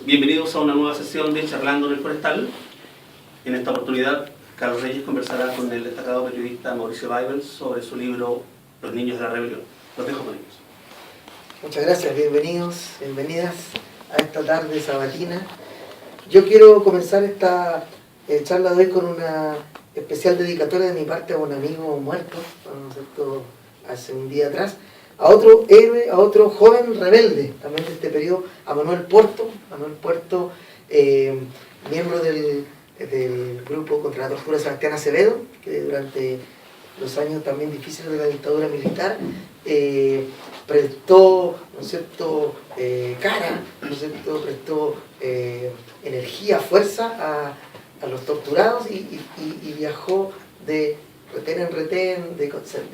Bienvenidos a una nueva sesión de Charlando en el Forestal. En esta oportunidad, Carlos Reyes conversará con el destacado periodista Mauricio Weibel sobre su libro Los niños de la rebelión. Los dejo con ellos. Muchas gracias, bienvenidos, bienvenidas a esta tarde sabatina. Yo quiero comenzar esta charla de hoy con una especial dedicatoria de mi parte a un amigo muerto, ¿no es cierto?, hace un día atrás, a otro héroe, a otro joven rebelde, también de este periodo, a Manuel Puerto, miembro del grupo contra la tortura Sebastián Acevedo, que durante los años también difíciles de la dictadura militar prestó, ¿no es cierto?, cara, ¿no es cierto?, prestó energía, fuerza a los torturados y viajó de retén en retén, de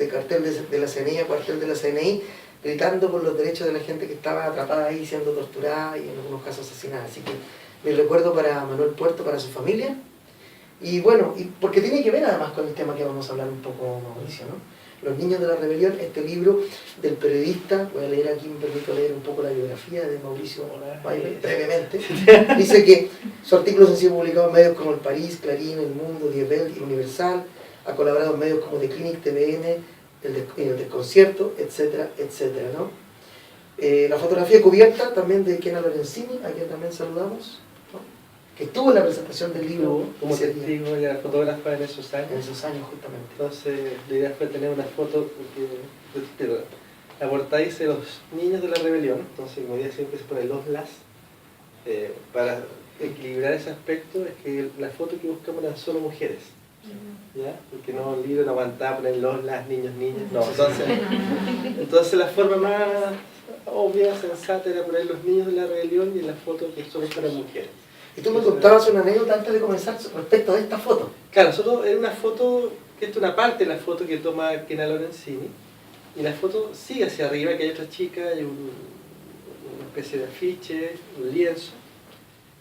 cartel de la CNI a cuartel de la CNI, gritando por los derechos de la gente que estaba atrapada ahí siendo torturada y en algunos casos asesinada. Así que mi recuerdo para Manuel Puerto, para su familia, y bueno, porque tiene que ver además con el tema que vamos a hablar un poco, Mauricio, ¿no? Los niños de la rebelión, este libro del periodista, voy a leer aquí, me permito leer un poco la biografía de Mauricio Weibel, brevemente. Dice que sus artículos han sido publicados en medios como El País, Clarín, El Mundo, Die Welt y Universal, ha colaborado en medios como The Clinic, TVN, El Desconcierto, etcétera, etcétera, ¿no? La fotografía cubierta también de Kena Lorenzini, a quien también saludamos, ¿no?, que estuvo en la presentación del libro como testigo y la fotógrafa en esos años. En esos años, justamente. Entonces, la idea fue tener una foto, porque la portada dice Los niños de la rebelión, entonces como idea siempre se pone los las, para equilibrar ese aspecto, es que la foto que buscamos eran solo mujeres, ¿ya? Porque no, el libro no aguantaba poner los, las, niños, niñas, no, entonces la forma más obvia, sensata, era poner los niños de la rebelión y la foto que solo para mujeres. Y tú me contabas una anécdota antes de comenzar respecto de esta foto. Claro, solo era una foto, que esta es una parte de la foto que toma Kena Lorenzini, y la foto sigue hacia arriba, que hay otra chica, hay una especie de afiche, un lienzo.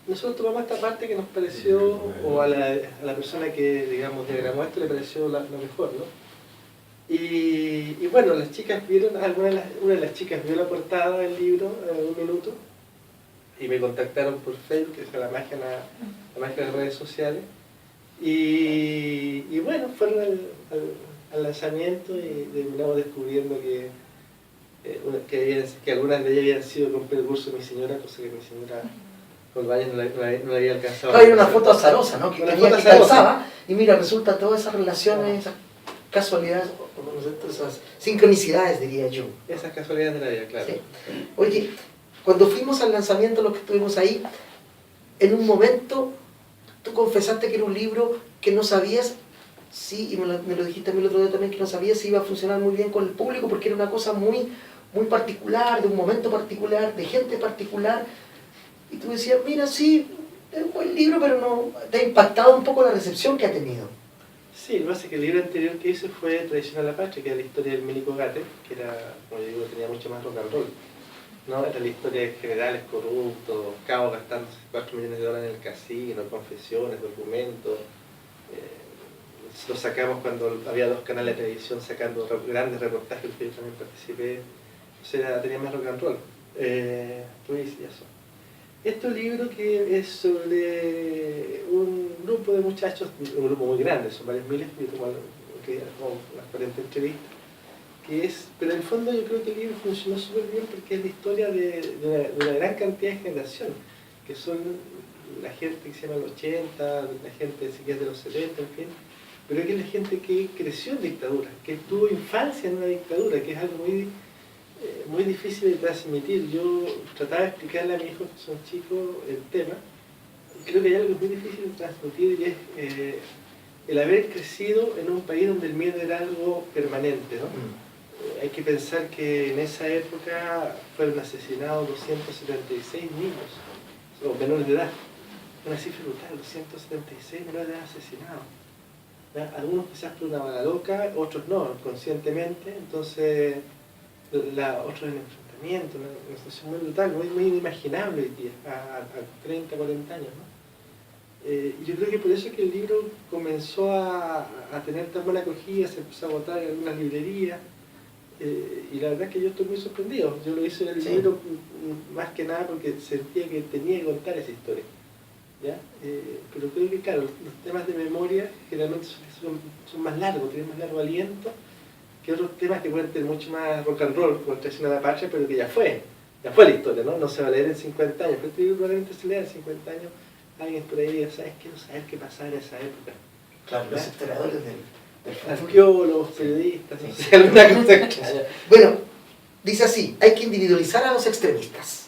Nosotros tomamos esta parte que nos pareció, o a la persona que, digamos, diagramó esto le pareció lo mejor, ¿no? Y bueno, las chicas vieron, una de las chicas vio la portada del libro en un minuto, y me contactaron por Facebook, que es la magia de las redes sociales, y bueno, fueron al lanzamiento y terminamos descubriendo que algunas de ellas habían sido con el curso de mi señora, cosa que mi señora con los años no la había alcanzado. Claro, hay una foto azarosa, ¿no?, que calzaba, y mira, resulta todas esas relaciones, esas casualidades, esas sincronicidades, diría yo. Esas casualidades de la vida, claro. Sí. Oye, cuando fuimos al lanzamiento, los que estuvimos ahí, en un momento tú confesaste que era un libro que no sabías si, y me lo dijiste a mí el otro día también, que no sabías si iba a funcionar muy bien con el público, porque era una cosa muy, muy particular, de un momento particular, de gente particular, y tú decías, mira, sí, es un buen libro, pero no, te ha impactado un poco la recepción que ha tenido. Sí, lo que pasa es que el libro anterior que hice fue Traición a la Patria, que era la historia del Milico Gate, que era, como yo digo, tenía mucho más rock and roll, ¿no? Era la historia de generales corruptos, cabos gastando $4 millones en el casino, confesiones, documentos. Lo sacamos cuando había 2 canales de televisión sacando grandes reportajes, que yo también participé. O sea, tenía más rock and roll. Ruiz y eso. Este libro que es sobre un grupo de muchachos, un grupo muy grande, son varios miles, yo tomo unas 40 entrevistas, pero en el fondo yo creo que el libro funcionó súper bien porque es la historia de una gran cantidad de generaciones, que son la gente que se llama los 80, la gente que es de los 70, en fin, pero que es la gente que creció en dictadura, que tuvo infancia en una dictadura, que es algo muy difícil de transmitir. Yo trataba de explicarle a mis hijos que son chicos el tema. Creo que hay algo muy difícil de transmitir, y es el haber crecido en un país donde el miedo era algo permanente, ¿no? Hay que pensar que en esa época fueron asesinados 276 niños, o menores de edad. Una cifra brutal, 276 menores de edad asesinados, ¿ya? Algunos quizás por una bala loca, otros no, conscientemente. Entonces, otros en enfrentamiento, una situación muy brutal, muy inimaginable hoy día, a 30, 40 años, ¿no? Yo creo que por eso es que el libro comenzó a tener tan buena acogida, se empezó a agotar en algunas librerías. Y la verdad es que yo estoy muy sorprendido. Yo lo hice en el libro más que nada porque sentía que tenía que contar esa historia. ¿Ya? Pero creo que, claro, los temas de memoria generalmente son más largos, tienen más largo aliento que otros temas que pueden tener mucho más rock and roll, como Traición a la Patria, pero que ya fue la historia, ¿no? No se va a leer en 50 años, pero este libro probablemente se lea en 50 años, alguien por ahí diga, ¿sabes qué? No saber qué pasaba en esa época. Claro, los historiadores del futuro. Arqueólogos, periodistas, no sé, alguna cosa extraña. Bueno, dice así, hay que individualizar a los extremistas.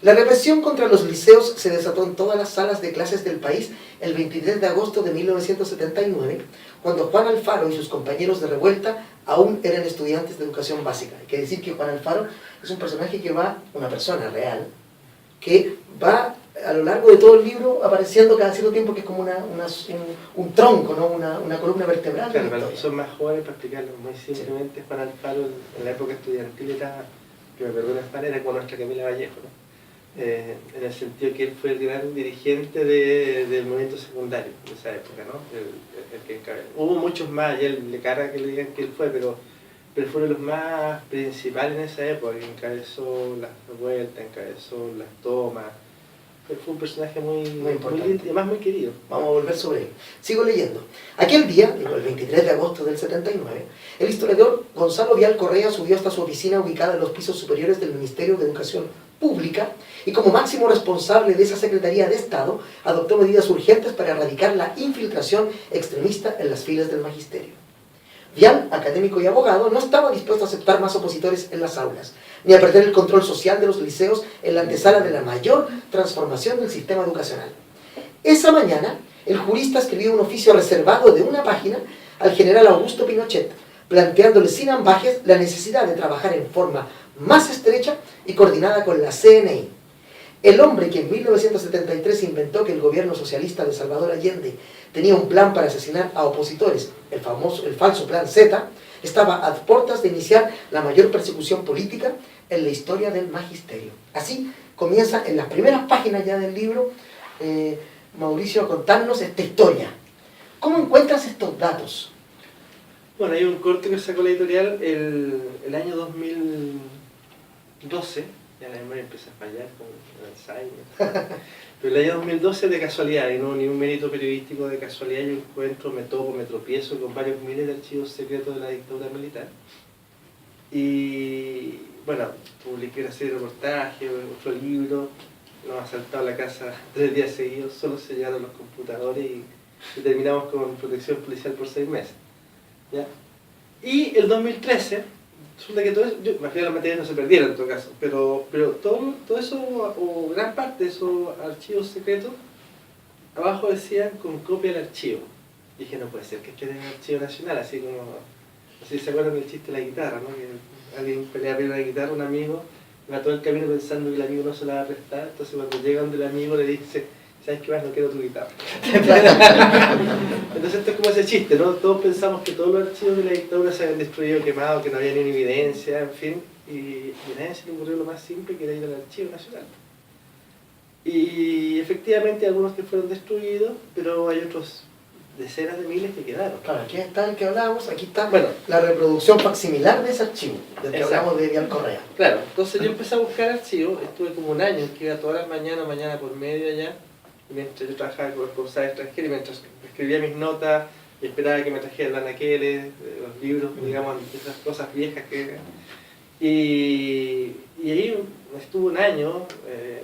La represión contra los liceos se desató en todas las salas de clases del país el 23 de agosto de 1979, cuando Juan Alfaro y sus compañeros de revuelta aún eran estudiantes de educación básica. Hay que decir que Juan Alfaro es un personaje que va, una persona real, que va a lo largo de todo el libro apareciendo cada cierto tiempo, que es como un tronco, ¿no? una columna vertebral. Claro, para los que son más jóvenes, para explicarlo muy simplemente, Juan Alfaro en la época estudiantil era, que me perdone Juan, era como nuestra Camila Vallejo, ¿no? En el sentido que él fue el gran dirigente del movimiento secundario de esa época, ¿no? El que encabezó. Hubo muchos más, y él le carga que le digan que él fue, pero fueron los más principales en esa época, que encabezó las revueltas, encabezó las tomas. Fue un personaje muy importante y además muy querido. Vamos a volver sobre él. Sigo leyendo. Aquel día, el 23 de agosto del 79, el historiador Gonzalo Vial Correa subió hasta su oficina ubicada en los pisos superiores del Ministerio de Educación Pública y como máximo responsable de esa Secretaría de Estado adoptó medidas urgentes para erradicar la infiltración extremista en las filas del magisterio. Vial, académico y abogado, no estaba dispuesto a aceptar más opositores en las aulas, ni a perder el control social de los liceos en la antesala de la mayor transformación del sistema educacional. Esa mañana, el jurista escribió un oficio reservado de una página al general Augusto Pinochet, planteándole sin ambajes la necesidad de trabajar en forma más estrecha y coordinada con la CNI. El hombre que en 1973 inventó que el gobierno socialista de Salvador Allende tenía un plan para asesinar a opositores, el falso plan Z, estaba a puertas de iniciar la mayor persecución política en la historia del magisterio. Así comienza en las primeras páginas ya del libro, Mauricio, a contarnos esta historia. ¿Cómo encuentras estos datos? Bueno, hay un corte que sacó la editorial el año 2012, ya la memoria empieza a fallar con el Alzheimer, pero el año 2012 de casualidad, y no ni un mérito periodístico, de casualidad yo encuentro, me tropiezo con varios miles de archivos secretos de la dictadura militar. Y bueno, publiqué una serie de reportajes, otro libro, nos asaltado la casa 3 días seguidos, solo sellaron los computadores y terminamos con protección policial por 6 meses. ¿Ya? Y el 2013, resulta que todo eso, yo imagino que las materias no se perdieron en todo caso, pero todo eso, o gran parte de esos archivos secretos, abajo decían con copia del archivo. Y dije, no puede ser que esté en el archivo nacional, así como, no sé si se acuerdan del chiste de la guitarra, ¿no? Que alguien pelea por la guitarra, un amigo, va todo el camino pensando que el amigo no se la va a prestar, entonces cuando llega donde el amigo le dice, ¿sabes qué más? No quiero tu guitarra. Entonces esto es como ese chiste, ¿no? Todos pensamos que todos los archivos de la dictadura se habían destruido, quemados, que no había ni una evidencia, en fin, y a nadie se le ocurrió lo más simple, que era ir al Archivo Nacional. Y efectivamente algunos que fueron destruidos, pero hay otros decenas de miles que quedaron. Claro, aquí está el que hablábamos, aquí está la reproducción facsimilar de ese archivo, del que hablamos de Vial Correa. Claro, entonces yo empecé a buscar archivos, estuve como un año, que iba todas las mañana por medio allá, mientras yo trabajaba con corresponsal extranjero y mientras escribía mis notas y esperaba que me trajeran los anaqueles, los libros, digamos, esas cosas viejas que... Y ahí estuve un año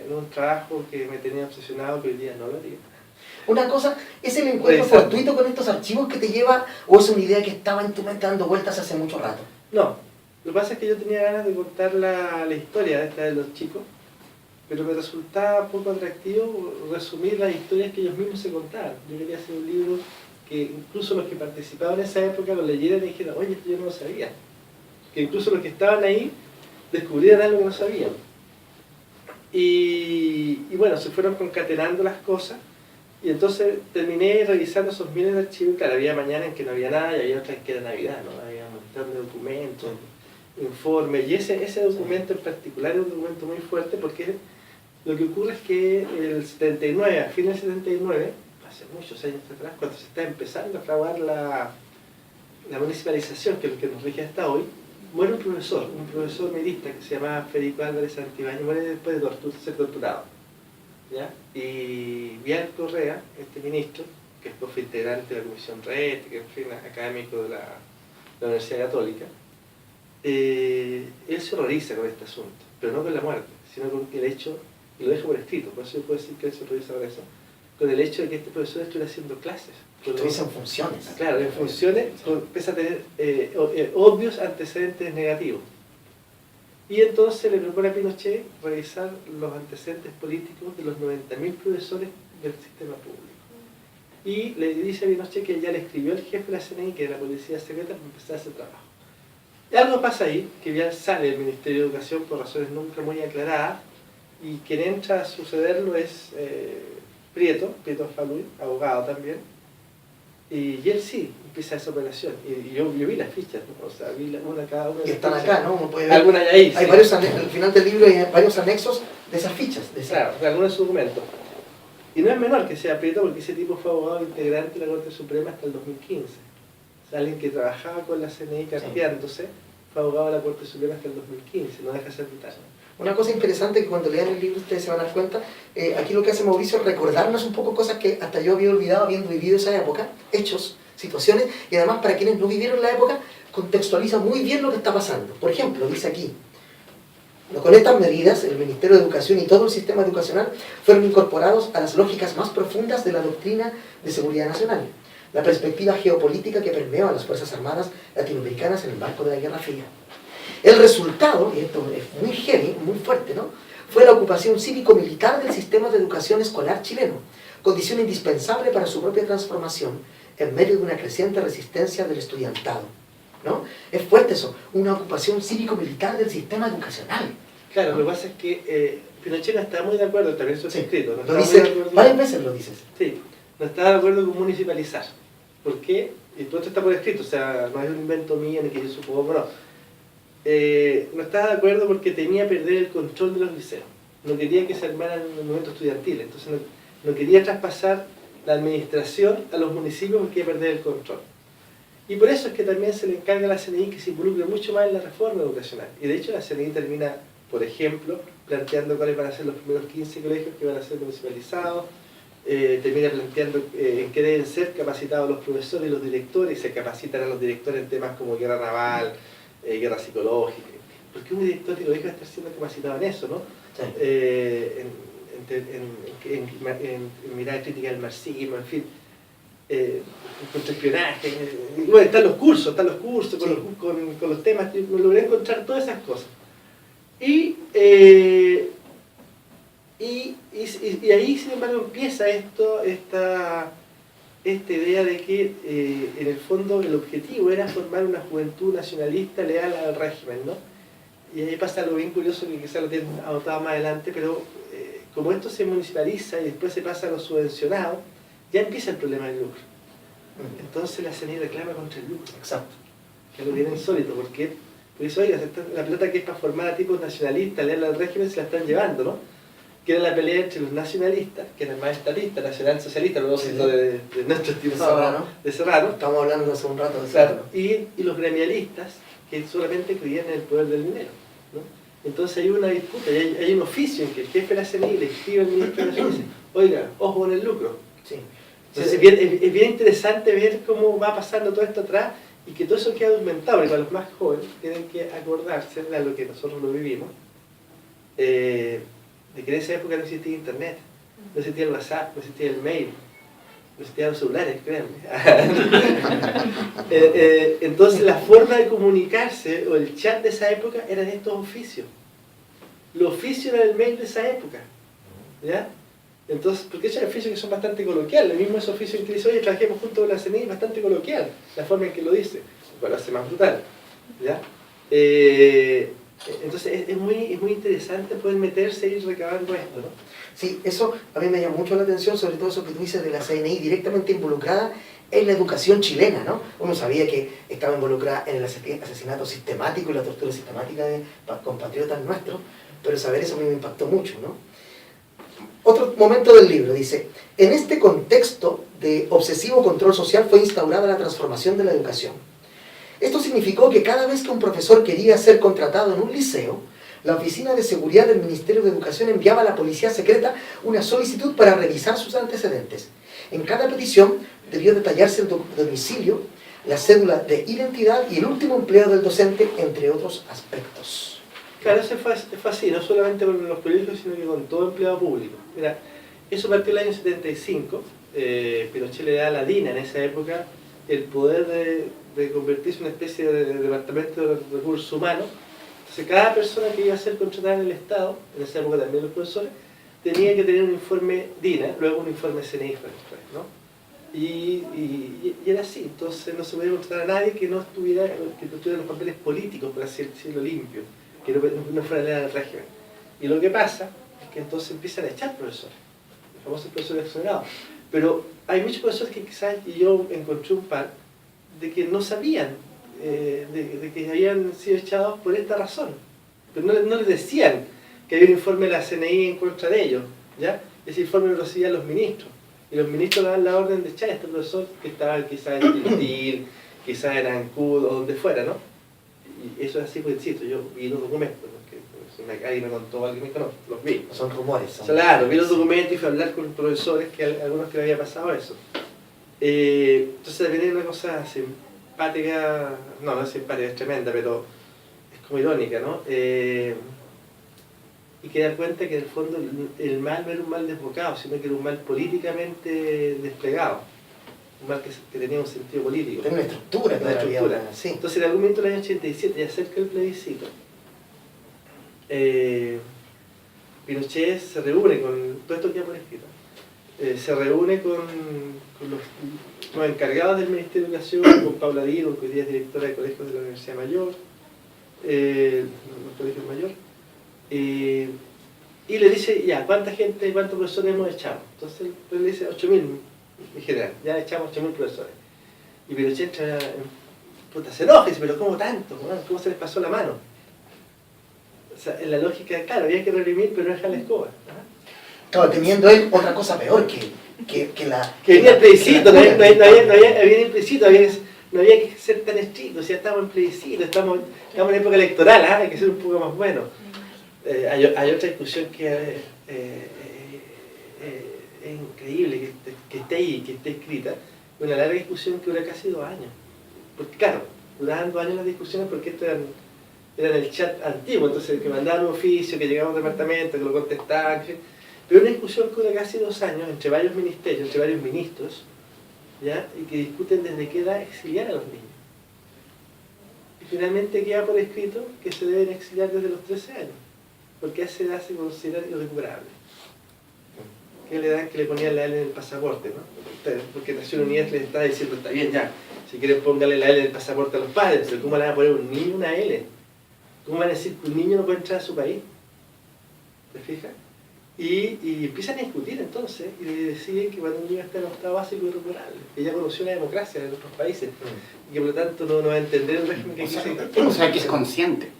en un trabajo que me tenía obsesionado, que hoy día no lo haría. Una cosa, ¿es el encuentro fortuito con estos archivos que te lleva o es una idea que estaba en tu mente dando vueltas hace mucho rato? No, lo que pasa es que yo tenía ganas de contar la historia esta de los chicos, pero me resultaba poco atractivo resumir las historias que ellos mismos se contaban. Yo quería hacer un libro que incluso los que participaban en esa época lo leyeran y dijeran, oye, esto yo no lo sabía. Que incluso los que estaban ahí descubrieran algo que no sabían. Y bueno, se fueron concatenando las cosas y entonces terminé revisando esos miles de archivos. Claro, había mañana en que no había nada y había otras en que era Navidad, ¿no? Había un montón de documentos, informes, y ese documento en particular es un documento muy fuerte porque lo que ocurre es que el 79, a fines del 79, hace muchos años atrás, cuando se está empezando a fraguar la municipalización, que es lo que nos rige hasta hoy, muere un profesor medista que se llamaba Federico Álvarez Santibáñez, muere después de ser torturado. ¿Ya? Y Vidal Correa, este ministro, que después fue integrante de la Comisión Red, que fue académico de la Universidad Católica, él se horroriza con este asunto, pero no con la muerte, sino con el hecho, y lo deja por escrito, por eso yo puedo decir que él se horroriza con eso, con el hecho de que este profesor estuviera haciendo clases. Estuviese en funciones. Claro, en funciones, empieza a tener obvios antecedentes negativos. Y entonces le propone a Pinochet revisar los antecedentes políticos de los 90.000 profesores del sistema público. Y le dice a Pinochet que ya le escribió el jefe de la CNI, que era la policía secreta, para empezar ese trabajo. Y algo pasa ahí, que ya sale del Ministerio de Educación por razones nunca muy aclaradas, y quien entra a sucederlo es Prieto Falui, abogado también, y él sí empieza esa operación. Y yo vi las fichas, ¿no? O sea, vi una cada una. Y están acá, ¿no? Uno puede ver. Algunas hay ahí. Hay sí. varios al final del libro hay varios anexos de esas fichas. Claro, de algunos de sus documentos. Y no es menor que sea Prieto, porque ese tipo fue abogado integrante de la Corte Suprema hasta el 2015. O sea, alguien que trabajaba con la CNI carteándose, fue abogado de la Corte Suprema hasta el 2015, no deja de ser vital. Una cosa interesante que cuando lean el libro ustedes se van a dar cuenta, aquí lo que hace Mauricio es recordarnos un poco cosas que hasta yo había olvidado habiendo vivido esa época, hechos, situaciones, y además para quienes no vivieron la época, contextualiza muy bien lo que está pasando. Por ejemplo, dice aquí, con estas medidas, el Ministerio de Educación y todo el sistema educacional fueron incorporados a las lógicas más profundas de la doctrina de seguridad nacional, la perspectiva geopolítica que permeó a las Fuerzas Armadas latinoamericanas en el marco de la Guerra Fría. El resultado, y esto es muy heavy, muy fuerte, ¿no?, fue la ocupación cívico-militar del sistema de educación escolar chileno, condición indispensable para su propia transformación en medio de una creciente resistencia del estudiantado, ¿no? Es fuerte eso, una ocupación cívico-militar del sistema educacional. Claro, lo que pasa es que Pinochet no está muy de acuerdo, también eso está escrito. No lo dice, varias veces lo dices. Sí, no está de acuerdo con municipalizar. ¿Por qué? Y todo esto está por escrito, o sea, no es un invento mío ni que yo supongo, no. No estaba de acuerdo porque temía perder el control de los liceos. No quería que se armaran el movimiento estudiantil, entonces no quería traspasar la administración a los municipios porque iba a perder el control. Y por eso es que también se le encarga a la CNI que se involucre mucho más en la reforma educacacional. Y de hecho la CNI termina, por ejemplo, planteando cuáles van a ser los primeros 15 colegios que van a ser municipalizados, termina planteando en qué deben ser capacitados los profesores y los directores, y se capacitan a los directores en temas como guerra naval, guerra psicológica, porque un director de colegio va a estar siendo capacitado en eso, ¿no? Sí. En mirada crítica del marxismo, en fin, contraespionaje, bueno, están los cursos sí, con los temas, logré encontrar todas esas cosas. Y ahí, sin embargo, empieza esta idea de que en el fondo el objetivo era formar una juventud nacionalista leal al régimen, ¿no? Y ahí pasa algo bien curioso que quizás lo tienen anotado más adelante, pero como esto se municipaliza y después se pasa a los subvencionados, ya empieza el problema del lucro. Entonces la CNI reclama contra el lucro. Exacto. Que es algo bien insólito, porque dice, oiga, la plata que es para formar a tipos nacionalistas, leal al régimen, se la están llevando, ¿no? Que era la pelea entre los nacionalistas, que eran más estadistas, nacionalsocialistas, luego sí, de nuestro estimado de Serrano. Estamos hablando hace un rato de Serrano. Y los gremialistas, que solamente creían en el poder del dinero, ¿no? Entonces hay una disputa, y hay un oficio en que el jefe de la CNI le escribe al ministro de la y dice, oiga, ojo con el lucro. Sí. Entonces es bien interesante ver cómo va pasando todo esto atrás y que todo eso queda documentado, porque para los más jóvenes tienen que acordarse de lo que nosotros lo vivimos. De que en esa época no existía internet, no existía el WhatsApp, no existía el mail, no existían los celulares, créanme. Entonces la forma de comunicarse o el chat de esa época eran estos oficios. Los oficios eran el mail de esa época, ¿ya? Entonces, porque esos oficios que son bastante coloquiales, el mismo ese oficio en que dice, oye, trabajemos juntos con la CNI, es bastante coloquial, la forma en que lo dice, lo hace más brutal, ¿ya? Entonces es muy interesante poder meterse y ir recabando esto, ¿no? Sí, eso a mí me llama mucho la atención, sobre todo eso que tú dices de la CNI directamente involucrada en la educación chilena, ¿no? Uno sabía que estaba involucrada en el asesinato sistemático y la tortura sistemática de compatriotas nuestros, pero saber eso a mí me impactó mucho, ¿no? Otro momento del libro dice, en este contexto de obsesivo control social fue instaurada la transformación de la educación. Esto significó que cada vez que un profesor quería ser contratado en un liceo, la Oficina de Seguridad del Ministerio de Educación enviaba a la policía secreta una solicitud para revisar sus antecedentes. En cada petición debió detallarse el domicilio, la cédula de identidad y el último empleo del docente, entre otros aspectos. Claro, eso fue así, no solamente con los colegios, sino que con todo empleado público. Mira, eso partió el año 75, Pinochet le da a la DINA en esa época el poder de convertirse en una especie de departamento de recursos humanos. Entonces cada persona que iba a ser contratada en el Estado, en esa época también los profesores, tenía que tener un informe DINA, luego un informe CNI después, ¿no? Y era así, entonces no se podía contratar a nadie que no tuviera los papeles políticos, por así decirlo, limpios, que no fuera ley del régimen. Y lo que pasa es que entonces empiezan a echar profesores, los famosos profesores exonerados. Pero hay muchos profesores que quizás, y yo encontré un par, de que no sabían de que habían sido echados por esta razón. Pero no les decían que había un informe de la CNI en contra de ellos, ¿ya? Ese informe lo recibían los ministros. Y los ministros daban la orden de echar a este profesor que estaba quizás en Tiltil, quizás en Ancud o donde fuera, ¿no? Y eso es así, pues insisto, yo vi los documentos, porque alguien me contó, alguien me conoce, los vi. Son rumores. Claro, vi los documentos y fui a hablar con los profesores, algunos que le había pasado eso. Entonces venía una cosa simpática, no es simpática, es tremenda, pero es como irónica, ¿no? Y que dar cuenta que en el fondo el mal no era un mal desbocado, sino que era un mal políticamente desplegado, un mal que tenía un sentido político. Tiene una estructura, una estructura. Sí. Entonces en algún momento del año 87, ya cerca del plebiscito, Pinochet se reúne con, todo esto queda por escrito, se reúne con los encargados del Ministerio de Educación, con Paula Dino, que hoy día es directora de colegios de la Universidad Mayor, los colegios Mayor, y le dice, ya, ¿cuántos profesores hemos echado? Entonces él le dice 8.000 en general, ya echamos 8.000 profesores. Y Pinochet se enoja y dice, pero ¿cómo tanto? ¿Cómo se les pasó la mano? O sea, en la lógica, claro, había que reprimir, pero no dejar la escoba. Claro, teniendo él otra cosa peor que la... Que venía el plebiscito, no había implícito, no había que ser tan estrictos, ya estamos en plebiscito, estamos en época electoral, hay que ser un poco más bueno. Hay otra discusión que es increíble, que esté ahí, que esté escrita, una larga discusión que dura casi 2 años. Porque claro, duraban 2 años las discusiones porque esto era el chat antiguo, entonces que mandaban un oficio, que llegaba a un departamento, que lo contestaban, pero una discusión que dura casi 2 años entre varios ministerios, entre varios ministros, ¿ya? Y que discuten desde qué edad exiliar a los niños. Y finalmente queda por escrito que se deben exiliar desde los 13 años, porque a esa edad se considera irrecuperable. Que es la edad que le ponían la L en el pasaporte, ¿no? Porque Naciones Unidas les está diciendo, está bien ya, si quieren póngale la L en el pasaporte a los padres, pero ¿cómo le van a poner a un niño una L? ¿Cómo van a decir que un niño no puede entrar a su país? ¿Te fijas? Y empiezan a discutir entonces, y deciden que cuando un niño está en octavo básico es irrecuperable, que ya conoció la democracia de otros países, y que por lo tanto no va a entender el régimen que quiere. O sea, que es consciente.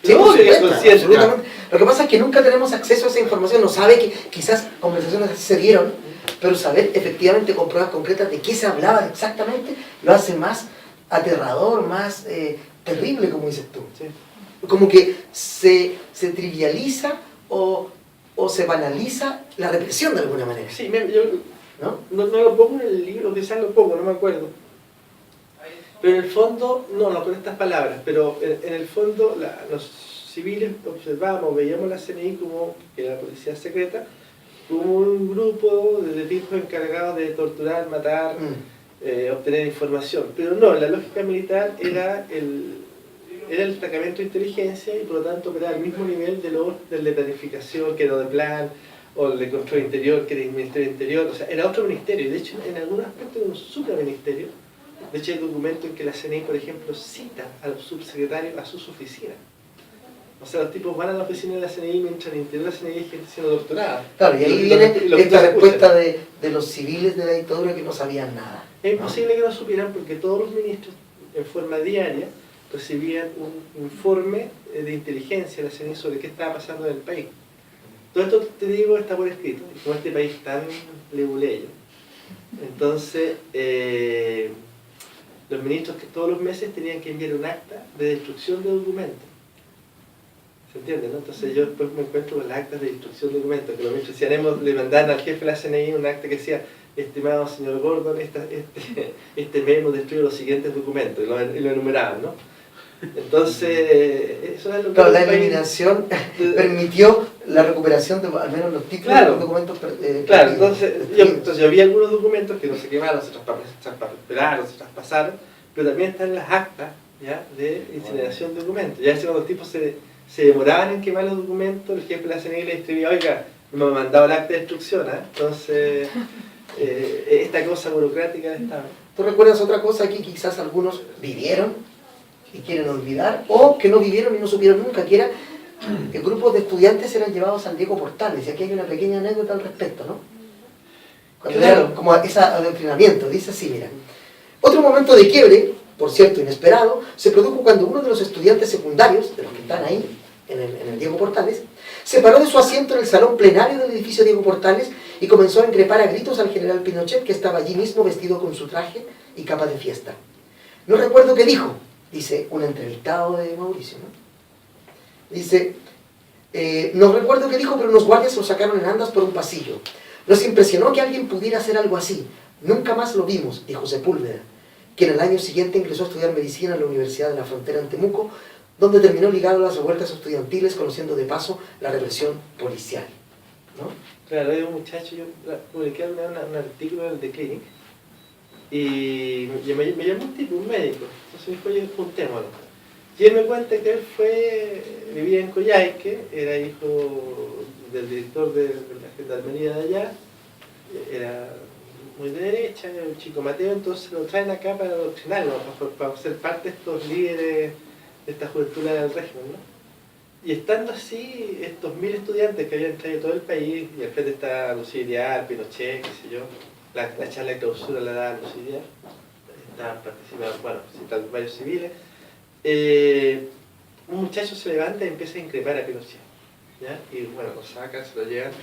Sí, no, por que es supuesto, consciente. absolutamente. Lo que pasa es que nunca tenemos acceso a esa información, no sabe que quizás conversaciones así se dieron, pero saber efectivamente con pruebas concretas de qué se hablaba exactamente lo hace más aterrador, más terrible, como dices tú. Sí. Como que se trivializa o se banaliza la represión de alguna manera. Sí, yo no lo pongo en el libro, quizás lo pongo, no me acuerdo. Pero en el fondo, no con estas palabras, pero en el fondo los civiles observábamos, veíamos la CNI como, que era la policía secreta, como un grupo de tipos encargados de torturar, matar, obtener información. Pero no, la lógica militar era el destacamento de inteligencia y por lo tanto era al mismo nivel del de planificación, que era de plan, o el de control interior, que era el Ministerio del Interior, o sea, era otro ministerio, de hecho en algunos aspectos era un supraministerio. De hecho hay documentos en que la CNI, por ejemplo, cita al subsecretario a sus oficinas. O sea, los tipos van a la oficina de la CNI mientras en el interior de la CNI hay gente siendo doctorada. Claro, y ahí viene esta respuesta de los civiles de la dictadura que no sabían nada. Es imposible que no supieran porque todos los ministros, en forma diaria, recibían un informe de inteligencia de la CNI sobre qué estaba pasando en el país. Todo esto, te digo, está por escrito. Y como este país tan leguleyo, entonces los ministros que todos los meses tenían que enviar un acta de destrucción de documentos. ¿Se entiende, no? Entonces yo después me encuentro con las actas de destrucción de documentos, que los ministros decían, le mandaban al jefe de la CNI un acta que decía, estimado señor Gordon, este mes hemos destruido los siguientes documentos, y lo enumeraban, ¿no? Entonces, eso es lo que... Claro, la eliminación permitió la recuperación de al menos los títulos de los documentos. Claro, entonces yo vi algunos documentos que no se quemaron, se traspapelaron, se traspasaron, pero también están las actas, ¿ya?, de incineración de documentos. Ya cuando los tipos se demoraban en quemar los documentos, el jefe de la CNI le escribía, oiga, me ha mandado el acta de destrucción, ¿eh? Entonces, esta cosa burocrática del Estado. ¿Tú recuerdas otra cosa que quizás algunos vivieron y quieren olvidar, o que no vivieron y no supieron nunca, que era que grupos de estudiantes eran llevados a San Diego Portales? Y aquí hay una pequeña anécdota al respecto, ¿no? Cuando Claro. como ese adoctrinamiento, dice así, mira. Otro momento de quiebre, por cierto inesperado, se produjo cuando uno de los estudiantes secundarios, de los que están ahí, en el Diego Portales, se paró de su asiento en el salón plenario del edificio Diego Portales y comenzó a increpar a gritos al general Pinochet, que estaba allí mismo vestido con su traje y capa de fiesta. No recuerdo qué dijo, dice un entrevistado de Mauricio, ¿no? Dice, no recuerdo qué dijo, pero unos guardias lo sacaron en andas por un pasillo. Nos impresionó que alguien pudiera hacer algo así. Nunca más lo vimos, dijo Sepúlveda, quien el año siguiente ingresó a estudiar medicina en la Universidad de la Frontera en Temuco, donde terminó ligado a las revueltas estudiantiles, conociendo de paso la represión policial, ¿no? Claro, hay un muchacho, yo publiqué un artículo en el The Clinic, y me llamó un tipo, un médico, entonces me dijo, oye, juntémoslo. Y él me cuenta que él vivía en Coyhaique, era hijo del director de la gendarmería de allá, era muy de derecha, era un chico Mateo, entonces lo traen acá para adoctrinarlo, para ser parte de estos líderes de esta juventud del régimen, ¿no? Y estando así, estos 1000 estudiantes que habían traído todo el país, y al frente está Lucía Iriar, Pinochet, qué sé yo, la charla de clausura la da Lucía Iriar, estaban participando, bueno, citan varios civiles, un muchacho se levanta y empieza a increpar a Pinochet, ¿ya? Y bueno, lo sacan, se lo llevan,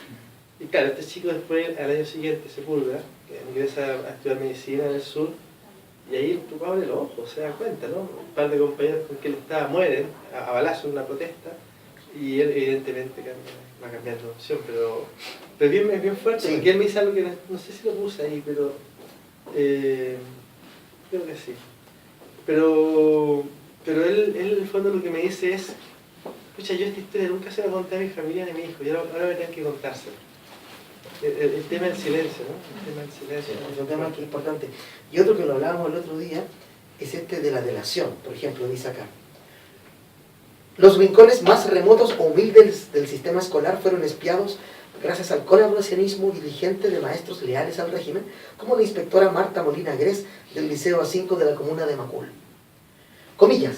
y claro, este chico después, al año siguiente, Sepúlveda, que ingresa a estudiar medicina en el sur, y ahí el tipo abre los ojos, se da cuenta, ¿no? Un par de compañeros con quien él estaba mueren a balazo en una protesta, y él evidentemente va cambiando de opción, pero es bien fuerte, Sí. porque él me dice algo que no sé si lo puse ahí, pero creo que sí. Pero él en el fondo lo que me dice es, escucha, yo esta historia nunca se la conté a mi familia ni a mi hijo, y ahora voy a tener que contárselo. El tema del silencio, ¿no? El tema del silencio. Es un tema que es importante. Y otro que lo hablábamos el otro día es este de la delación. Por ejemplo, dice acá: los rincones más remotos o humildes del sistema escolar fueron espiados gracias al colaboracionismo diligente de maestros leales al régimen, como la inspectora Marta Molina Gres del Liceo A5 de la comuna de Macul. Comillas: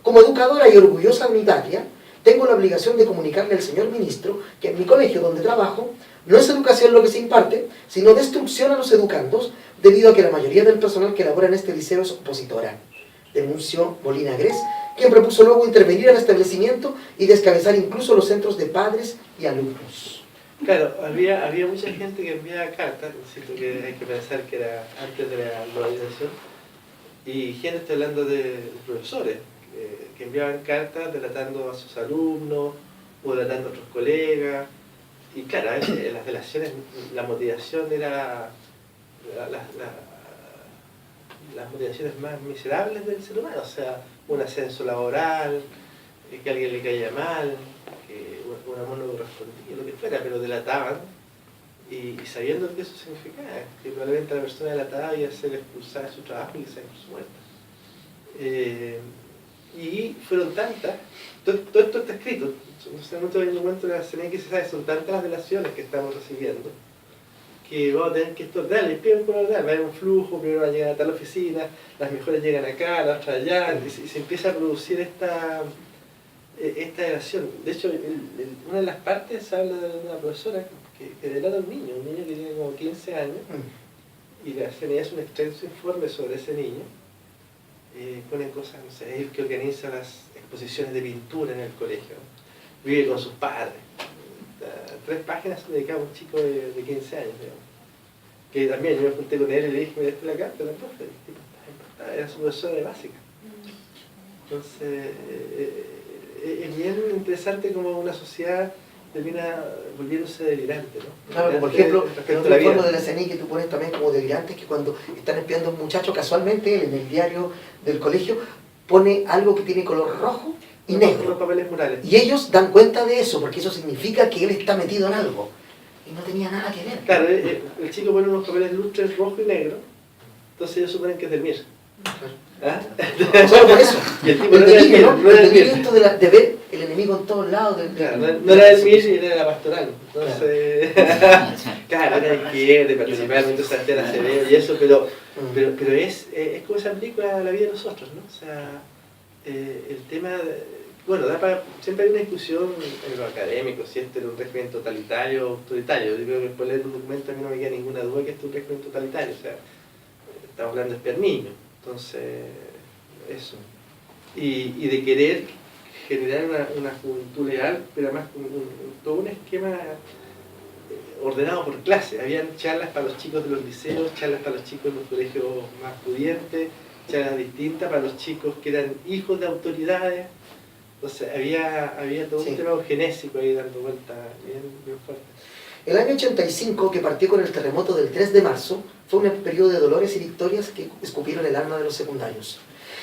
como educadora y orgullosa de mi patria, tengo la obligación de comunicarle al señor ministro que en mi colegio donde trabajo no es educación lo que se imparte, sino destrucción a los educandos, debido a que la mayoría del personal que labora en este liceo es opositora, denunció Molina Gres, quien propuso luego intervenir al establecimiento y descabezar incluso los centros de padres y alumnos. Claro, había mucha gente que enviaba cartas, insisto que hay que pensar que era antes de la globalización, y gente, estoy hablando de profesores, que enviaban cartas delatando a sus alumnos o delatando a otros colegas, y claro, a veces en las delaciones la motivación era las motivaciones más miserables del ser humano, o sea, un ascenso laboral, que a alguien le caía mal, que un amor no correspondía, lo que fuera, pero delataban, y sabiendo que eso significaba, que probablemente la persona delatada iba a ser expulsada de su trabajo y quizás incluso muerta. Y fueron tantas, todo esto está escrito, no sé, mucho en el momento de la CNI que se sabe, son tantas las delaciones que estamos recibiendo, que vamos a tener que esto, dale, piden por orden, va a haber un flujo, primero va a llegar a tal oficina, las mejores llegan acá, las otras allá, y se empieza a producir esta delación. De hecho, una de las partes habla de una profesora que delata a un niño que tiene como 15 años, y la CNI hace un extenso informe sobre ese niño. Ponen cosas, no sé, ellos que organizan las exposiciones de pintura en el colegio, vive con sus padres. 3 páginas dedicadas a un chico de 15 años, digamos. Que también yo me junté con él y le dije, mira, esta es la carta, la profe, el tipo está era su profesora de básica. Entonces, es bien interesante como una sociedad termina volviéndose delirante, ¿no? Claro, como por ejemplo, el respecto a otro la vida. fondo de la CNI que tú pones también como delirante, que cuando están espiando a un muchacho, casualmente él en el diario del colegio pone algo que tiene color rojo y Los negro. papeles murales. Y ellos dan cuenta de eso, porque eso significa que él está metido en algo. Y no tenía nada que ver. Claro, el chico pone unos papeles lustres rojo y negro, entonces ellos suponen que es del Mir. ¿Ah? Solo por eso. Y el tipo El no era del delirio, Mir, ¿no? no era El del Mir. delirio esto de ver el enemigo en todos lados. Claro, no era del Mir y era de la pastoral. Entonces, claro, era de izquierda, participaba en el movimiento Sebastián Acevedo y eso, pero es como esa película La vida de nosotros, ¿no? O sea, el tema, bueno, siempre hay una discusión en lo académico, si este era un régimen totalitario o autoritario. Yo creo que después de leer un documento a mí no me queda ninguna duda que este es un régimen totalitario, o sea, estamos hablando de espiar niños, entonces, eso. Y de querer generar una juventud legal, pero además todo un esquema ordenado por clase. Habían charlas para los chicos de los liceos, charlas para los chicos de los colegios más pudientes, charlas distintas para los chicos que eran hijos de autoridades. Entonces había todo un tema eugenésico ahí dando vuelta bien fuerte. El año 85, que partió con el terremoto del 3 de marzo, fue un periodo de dolores y victorias que escupieron el alma de los secundarios.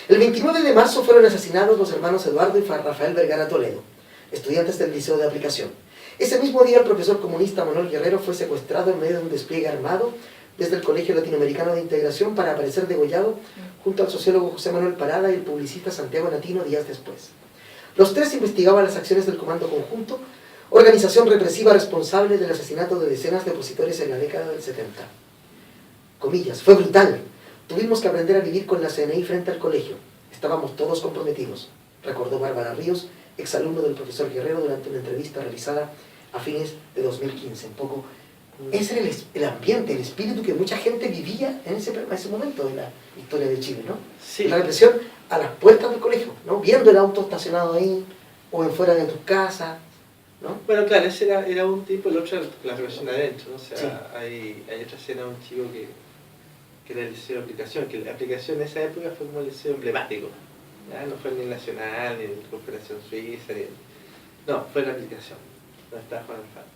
El 29 de marzo fueron asesinados los hermanos Eduardo y Rafael Vergara Toledo, estudiantes del Liceo de Aplicación. Ese mismo día el profesor comunista Manuel Guerrero fue secuestrado en medio de un despliegue armado desde el Colegio Latinoamericano de Integración para aparecer degollado junto al sociólogo José Manuel Parada y el publicista Santiago Natino días después. Los tres investigaban las acciones del Comando Conjunto, organización represiva responsable del asesinato de decenas de opositores en la década del 70. Comillas, fue brutal. Tuvimos que aprender a vivir con la CNI frente al colegio. Estábamos todos comprometidos, recordó Bárbara Ríos, exalumno del profesor Guerrero durante una entrevista realizada a fines de 2015. Un poco, ese era el ambiente, el espíritu que mucha gente vivía en ese momento de la historia de Chile, ¿no? Sí. La represión a las puertas del colegio, ¿no? Viendo el auto estacionado ahí, o en fuera de tus casas, ¿no? Bueno, claro, ese era un tipo, el otro era la represión adentro, ¿no? O sea, Sí. hay otra escena de un chico que era el liceo de aplicación, que la aplicación en esa época fue como el liceo emblemático. ¿Ya? No fue ni el Nacional, ni el Cooperación Suiza, no, fue la aplicación, donde estaba Juan Alfaro.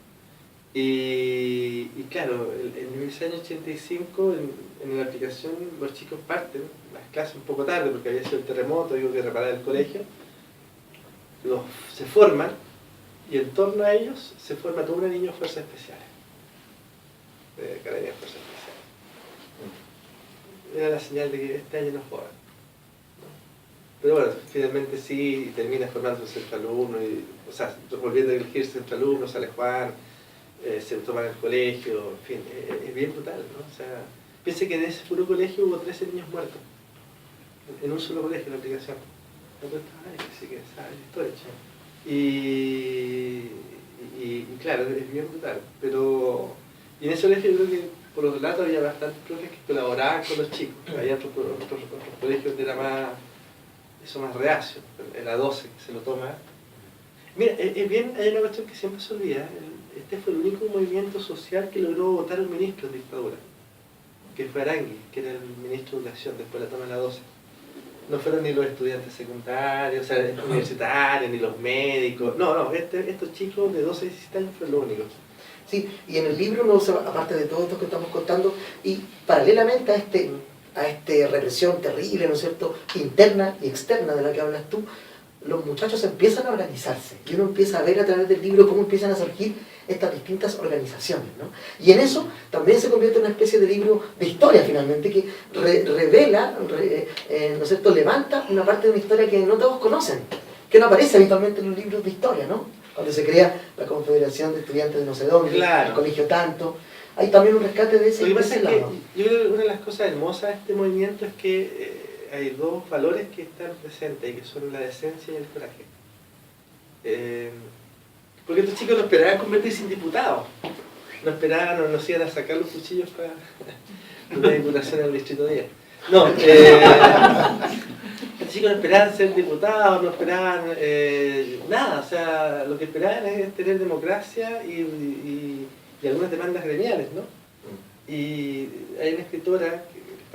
Y claro, en ese año 85, en la aplicación, los chicos parten, las clases un poco tarde, porque había sido el terremoto, digo que reparar el colegio, se forman, y en torno a ellos se forma todo un niño de fuerzas especiales, de Carabineros de Fuerzas Especiales. Era la señal de que este año no juegan. Pero bueno, finalmente sí, y termina formando un centro alumno, o sea, volviendo a elegir centro alumno, sale Juan, se toma en el colegio, en fin, es bien brutal, ¿no? O sea, piense que en ese puro colegio hubo 13 niños muertos, en un solo colegio, en la aplicación. Sí que sabe la historia, y claro, es bien brutal, pero y en ese colegio yo creo que por los relatos había bastantes profes que colaboraban con los chicos, había otros colegios donde era más reacio, en la 12 que se lo toma. Mira, es bien, hay una cuestión que siempre se olvida, este fue el único movimiento social que logró votar a un ministro en dictadura, que fue Arangui, que era el ministro de Educación, después la toma en la 12. No fueron ni los estudiantes secundarios, o sea, universitarios, ni los médicos, no, estos chicos de 12 y 17 años fueron los únicos. Sí, y en el libro, no, aparte de todo esto que estamos contando, y paralelamente a esta represión terrible, ¿no es cierto?, interna y externa de la que hablas tú, los muchachos empiezan a organizarse, y uno empieza a ver a través del libro cómo empiezan a surgir estas distintas organizaciones, ¿no? Y en eso también se convierte en una especie de libro de historia, finalmente, que revela, ¿no es cierto?, levanta una parte de una historia que no todos conocen, que no aparece habitualmente en los libros de historia, ¿no? Cuando se crea la Confederación de Estudiantes de no sé dónde, claro, el Colegio Tanto, hay también un rescate de ese, lo que pasa es lado. que yo creo que una de las cosas hermosas de este movimiento es que hay dos valores que están presentes y que son la decencia y el coraje. Porque estos chicos no esperaban convertirse en diputados, no esperaban, no se iban a sacar los cuchillos para una diputación en el Distrito 10. No, los chicos no esperaban ser diputados, no esperaban nada, o sea, lo que esperaban es tener democracia y algunas demandas gremiales, ¿no? Y hay una escritora,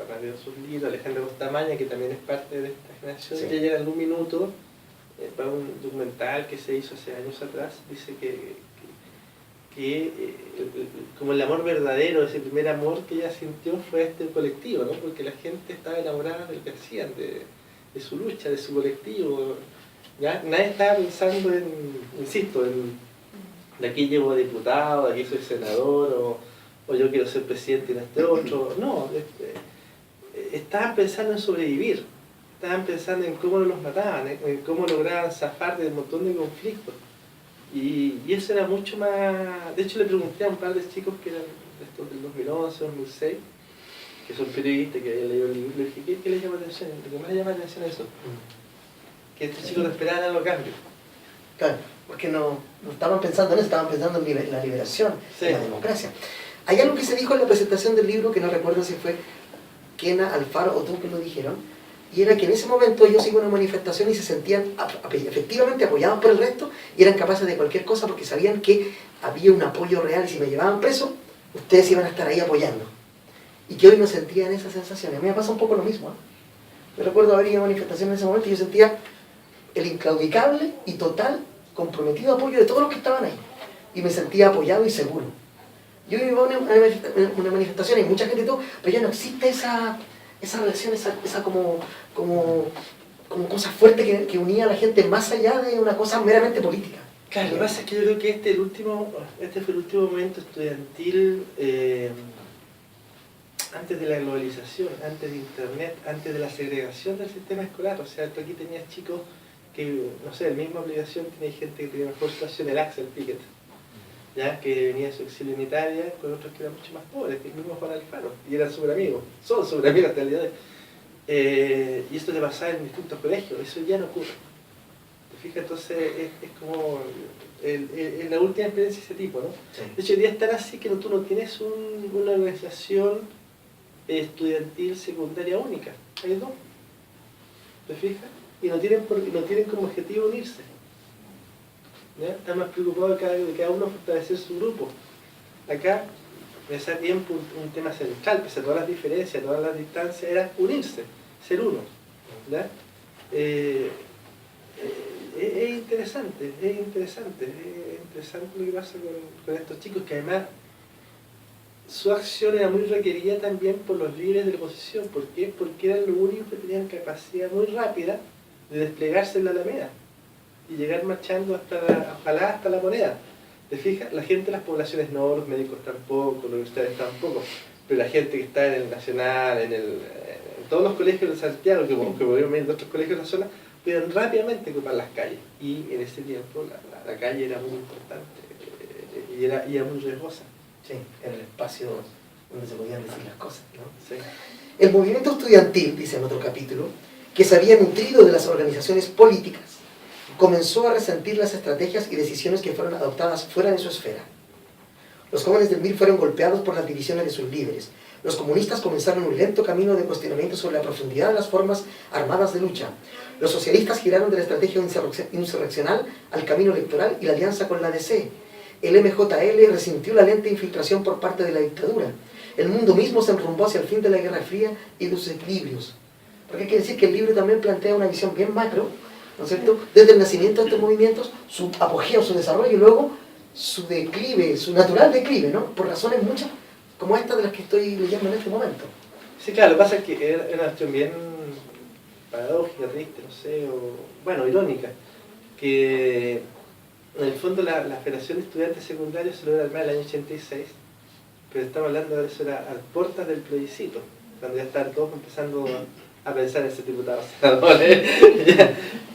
rápido sus libros, Alejandro Costamaña, que también es parte de esta generación, Sí. ya llega en algún minuto, para un documental que se hizo hace años atrás, dice como el amor verdadero, ese primer amor que ella sintió fue este colectivo, ¿no? Porque la gente estaba enamorada de lo que hacían, de su lucha, de su colectivo. ¿Ya? Nadie estaba pensando insisto, de aquí llego a diputado, de aquí soy senador, o yo quiero ser presidente en este otro. No, estaban pensando en sobrevivir, estaban pensando en cómo no los mataban, en cómo lograban zafar de un montón de conflictos. Y eso era mucho más... De hecho, le pregunté a un par de chicos que eran estos del 2011, 2006, que son periodistas, que habían leído el libro, y le dije, ¿qué les llama la atención? ¿Qué más les llama la atención a eso? Que estos chicos no esperaban a los cambios. Claro, porque no estaban pensando en eso, estaban pensando en la liberación, Sí. en la democracia. Hay algo que se dijo en la presentación del libro, que no recuerdo si fue Kena, Alfaro o tú que lo dijeron, y era que en ese momento ellos iban a una manifestación y se sentían efectivamente apoyados por el resto y eran capaces de cualquier cosa porque sabían que había un apoyo real y si me llevaban preso, ustedes iban a estar ahí apoyando. Y que hoy no sentían esa sensación. A mí me pasa un poco lo mismo, ¿eh? Yo recuerdo haber ido a una manifestación en ese momento y yo sentía el inclaudicable y total comprometido apoyo de todos los que estaban ahí. Y me sentía apoyado y seguro. Yo iba a una manifestación, hay mucha gente y todo, pero ya no existe esa relación, esa como cosa fuerte que unía a la gente más allá de una cosa meramente política. Claro, lo que pasa es que yo creo que este fue el último momento estudiantil antes de la globalización, antes de internet, antes de la segregación del sistema escolar. O sea, tú aquí tenías chicos que, no sé, la misma obligación, tenía gente que tenía mejor situación, el Axel Piquet, ¿ya? Que venía de su exilio en Italia, con otros que eran mucho más pobres, que el mismo Juan Alfaro, y eran súper amigos, son súper amigos hasta el día de hoy. Y esto te pasaba en distintos colegios, eso ya no ocurre. ¿Te fijas? Entonces es como la última experiencia de ese tipo, ¿no? Sí. De hecho, hoy día es tan así que tú no tienes una organización estudiantil secundaria única, hay dos, ¿te fijas? Y no tienen como objetivo unirse. ¿Ya? Están más preocupados de cada uno fortalecer su grupo. Acá, en ese tiempo, un tema central, pese a todas las diferencias, todas las distancias, era unirse, ser uno. ¿Ya? Es interesante lo que pasa con estos chicos, que además su acción era muy requerida también por los líderes de la oposición. ¿Por qué? Porque eran los únicos que tenían capacidad muy rápida de desplegarse en la Alameda y llegar marchando ojalá hasta la Moneda. ¿Te fijas? La gente de las poblaciones no, los médicos tampoco, los universitarios tampoco, pero la gente que está en el Nacional, en todos los colegios de Santiago, que podrían venir de otros colegios de la zona, pudieron rápidamente ocupar las calles. Y en ese tiempo la calle era muy importante y era muy riesgosa. Sí, era el espacio donde se podían decir las cosas, ¿no? Sí. El movimiento estudiantil, dice en otro capítulo, que se había nutrido de las organizaciones políticas, comenzó a resentir las estrategias y decisiones que fueron adoptadas fuera de su esfera. Los jóvenes del MIR fueron golpeados por las divisiones de sus líderes. Los comunistas comenzaron un lento camino de cuestionamiento sobre la profundidad de las formas armadas de lucha. Los socialistas giraron de la estrategia insurreccional al camino electoral y la alianza con la DC. El MJL resintió la lenta infiltración por parte de la dictadura. El mundo mismo se enrumbó hacia el fin de la Guerra Fría y de sus equilibrios. Porque hay que decir que el libro también plantea una visión bien macro, ¿no es cierto?, desde el nacimiento de estos movimientos, su apogeo, su desarrollo y luego su declive, su natural declive, ¿no?, por razones muchas como estas de las que estoy leyendo en este momento. Sí, claro, lo que pasa es que era una cuestión bien paradójica, triste, no sé, bueno, irónica, que en el fondo la Federación de Estudiantes Secundarios se logra armar en el año 86, pero estamos hablando de eso, era a puertas del plebiscito, cuando ya estaban todos empezando a pensar en ser diputados, senadores.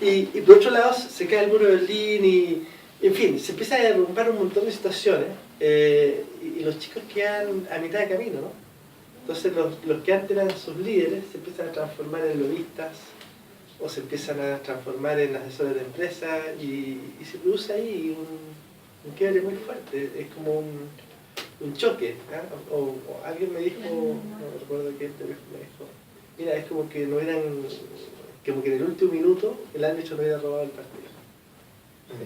Y por otro lado se cae el muro de Berlín y en fin, se empieza a derrumbar un montón de situaciones y los chicos quedan a mitad de camino, ¿no? Entonces los que antes eran sus líderes se empiezan a transformar en lobistas o se empiezan a transformar en asesores de empresas y se produce ahí un quiebre muy fuerte, es como un choque, ¿eh? O alguien me dijo, no recuerdo quién me dijo, mira, es como que en el último minuto el árbitro no hubiera robado el partido.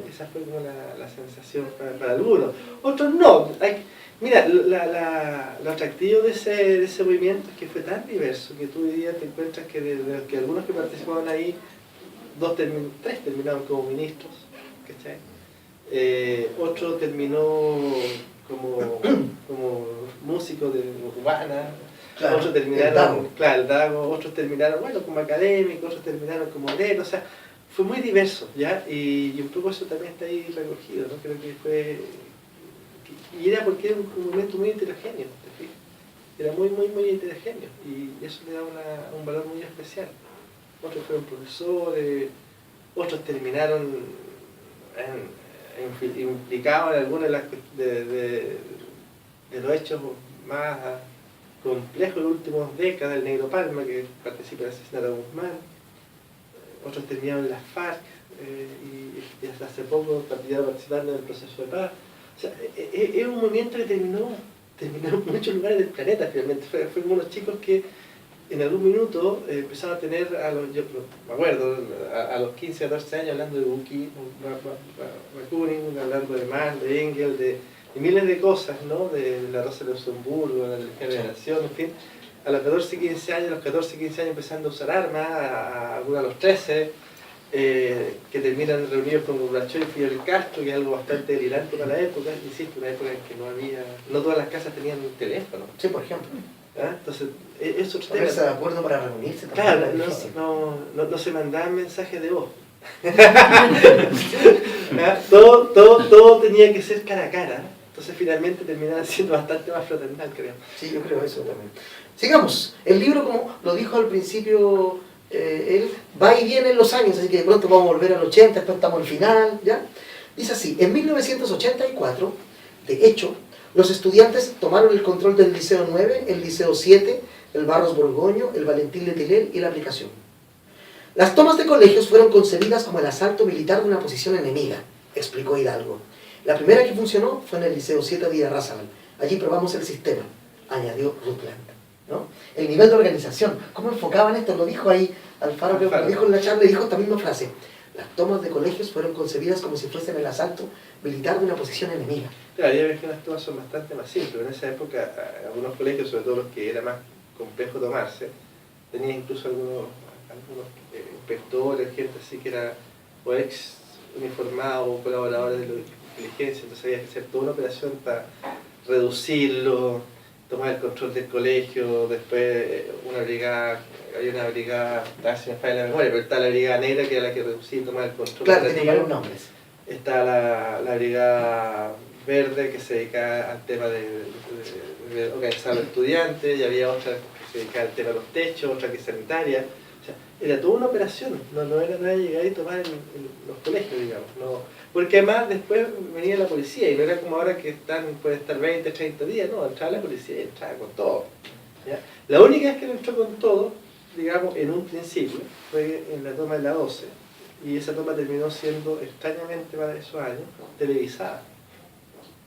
Esa fue como la sensación para algunos. Otros no. Mira, lo atractivo de ese movimiento es que fue tan diverso que tú hoy día te encuentras que de que algunos que participaban ahí, tres terminaron como ministros, ¿cachai? Otro terminó como músico de urbana, Claro, otros terminaron, el Dago, otros terminaron, bueno, como académicos, otros terminaron como obreros, o sea, fue muy diverso, ¿ya? Y un poco eso también está ahí recogido, ¿no? Creo que fue... Y era porque era un movimiento muy heterogéneo, ¿te fijas? Era muy heterogéneo, y eso le da un valor muy especial. Otros fueron profesores, otros terminaron implicados en alguna de los hechos más complejos de las últimas décadas, el Negro Palma, que participa en el asesinato de Guzmán. Otros terminaron en las FARC, y hasta hace poco participando en el proceso de paz. O sea, es un movimiento que terminó en muchos lugares del planeta finalmente. Fueron unos chicos que en algún minuto empezaron a tener, yo me acuerdo, a los 15, 14 años hablando de Bakunin, hablando de Marx, de Engels, de miles de cosas, ¿no? De la Rosa de Luxemburgo, de la Generación, en fin. A los 14, 15 años empezando a usar armas, algunos a los 13, que terminan reunidos con Gorbachev y Fidel Castro, que es algo bastante delirante para la época, insisto, una época en que no todas las casas tenían un teléfono. Sí, por ejemplo. ¿Ah? Entonces, eso ponerse de acuerdo para reunirse también. Claro, no se mandaban mensajes de voz. todo tenía que ser cara a cara. Entonces finalmente terminaba siendo bastante más fraternal, creo. Sí, yo creo eso también. Sigamos. El libro, como lo dijo al principio, él va y viene en los años, así que de pronto vamos a volver al 80, después estamos al final, ¿ya? Dice así: en 1984, de hecho, los estudiantes tomaron el control del Liceo 9, el Liceo 7, el Barros Borgoño, el Valentín Letelier y la Aplicación. Las tomas de colegios fueron concebidas como el asalto militar de una posición enemiga, explicó Hidalgo. La primera que funcionó fue en el Liceo 7 de Villarrázaval. Allí probamos el sistema, añadió Rutland, ¿no? El nivel de organización, ¿cómo enfocaban esto? Lo dijo ahí Alfaro, que lo dijo en la charla, y dijo esta misma frase: las tomas de colegios fueron concebidas como si fuesen el asalto militar de una posición enemiga. Claro, ya ves que las tomas son bastante más simples. En esa época, algunos colegios, sobre todo los que era más complejo tomarse, tenían incluso algunos inspectores, gente así que era o ex uniformados o colaboradores de la inteligencia, entonces había que hacer toda una operación para reducirlo, tomar el control del colegio. Después había una brigada, se me falla la memoria, pero está la brigada negra, que era la que reducía y tomaba el control. Claro, tiene varios nombres. Está la brigada verde, que se dedicaba al tema de organizar a los estudiantes, y había otra que se dedicaba al tema de los techos, otra que es sanitaria. O sea, era toda una operación, no era nada llegar y tomar en los colegios, digamos. No, porque además después venía la policía, y no era como ahora que pueden estar 20, 30 días, no, entraba la policía y entraba con todo, ¿ya? La única vez que entró con todo, digamos, en un principio, fue en la toma de la 12, y esa toma terminó siendo, extrañamente para esos años, televisada,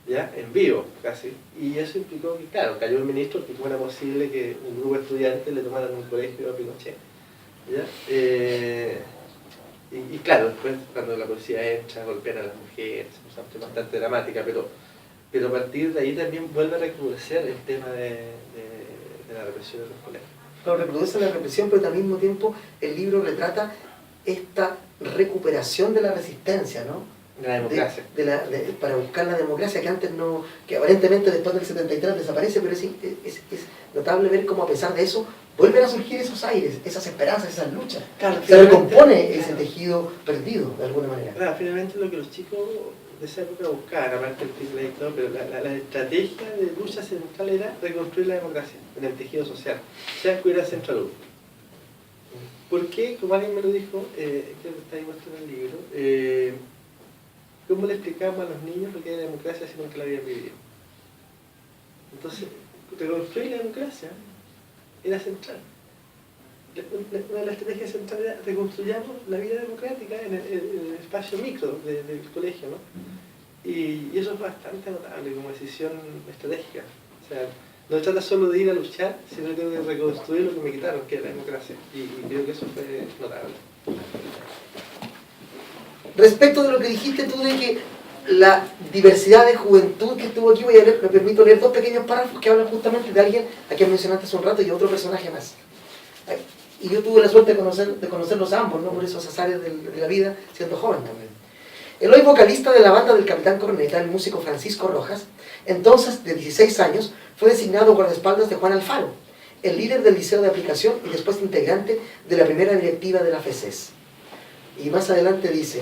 ¿ya? En vivo, casi. Y eso implicó que, claro, cayó el ministro, que cómo era posible que un grupo de estudiantes le tomaran un colegio a Pinochet, ¿ya? Y claro, después cuando la policía entra, golpean a las mujeres, es bastante dramática, pero a partir de ahí también vuelve a recrudecer el tema de la represión de los colegios. Claro, reproduce la represión, pero al mismo tiempo el libro retrata esta recuperación de la resistencia, ¿no? De la democracia. Para buscar la democracia, que antes no, que aparentemente después del 73 desaparece, pero es notable ver cómo a pesar de eso vuelven a surgir esos aires, esas esperanzas, esas luchas. Claro, se recompone ese tejido perdido, de alguna manera. Claro, finalmente lo que los chicos de esa época buscaban, aparte del triple y todo, pero la estrategia de lucha central era reconstruir la democracia en el tejido social, sea cuidar el centro alumno. ¿Por qué? Como alguien me lo dijo, que está ahí puesto en el libro, ¿cómo le explicamos a los niños lo que es la democracia si nunca la habían vivido? Entonces, reconstruir la democracia era central. Una de las estrategias centrales era reconstruyamos la vida democrática en el espacio micro del colegio, ¿no? Y eso es bastante notable como decisión estratégica. O sea, no se trata solo de ir a luchar, sino de reconstruir lo que me quitaron, que es la democracia. Y creo que eso fue notable. Respecto de lo que dijiste tú de que la diversidad de juventud que estuvo aquí, me permito leer dos pequeños párrafos que hablan justamente de alguien a quien mencionaste hace un rato y otro personaje más. Y yo tuve la suerte de conocerlos ambos, ¿no? Por esos azares de la vida, siendo joven también. El hoy vocalista de la banda del Capitán Corneta, el músico Francisco Rojas, entonces de 16 años, fue designado guardaespaldas de Juan Alfaro, el líder del Liceo de Aplicación y después integrante de la primera directiva de la FECES. Y más adelante dice,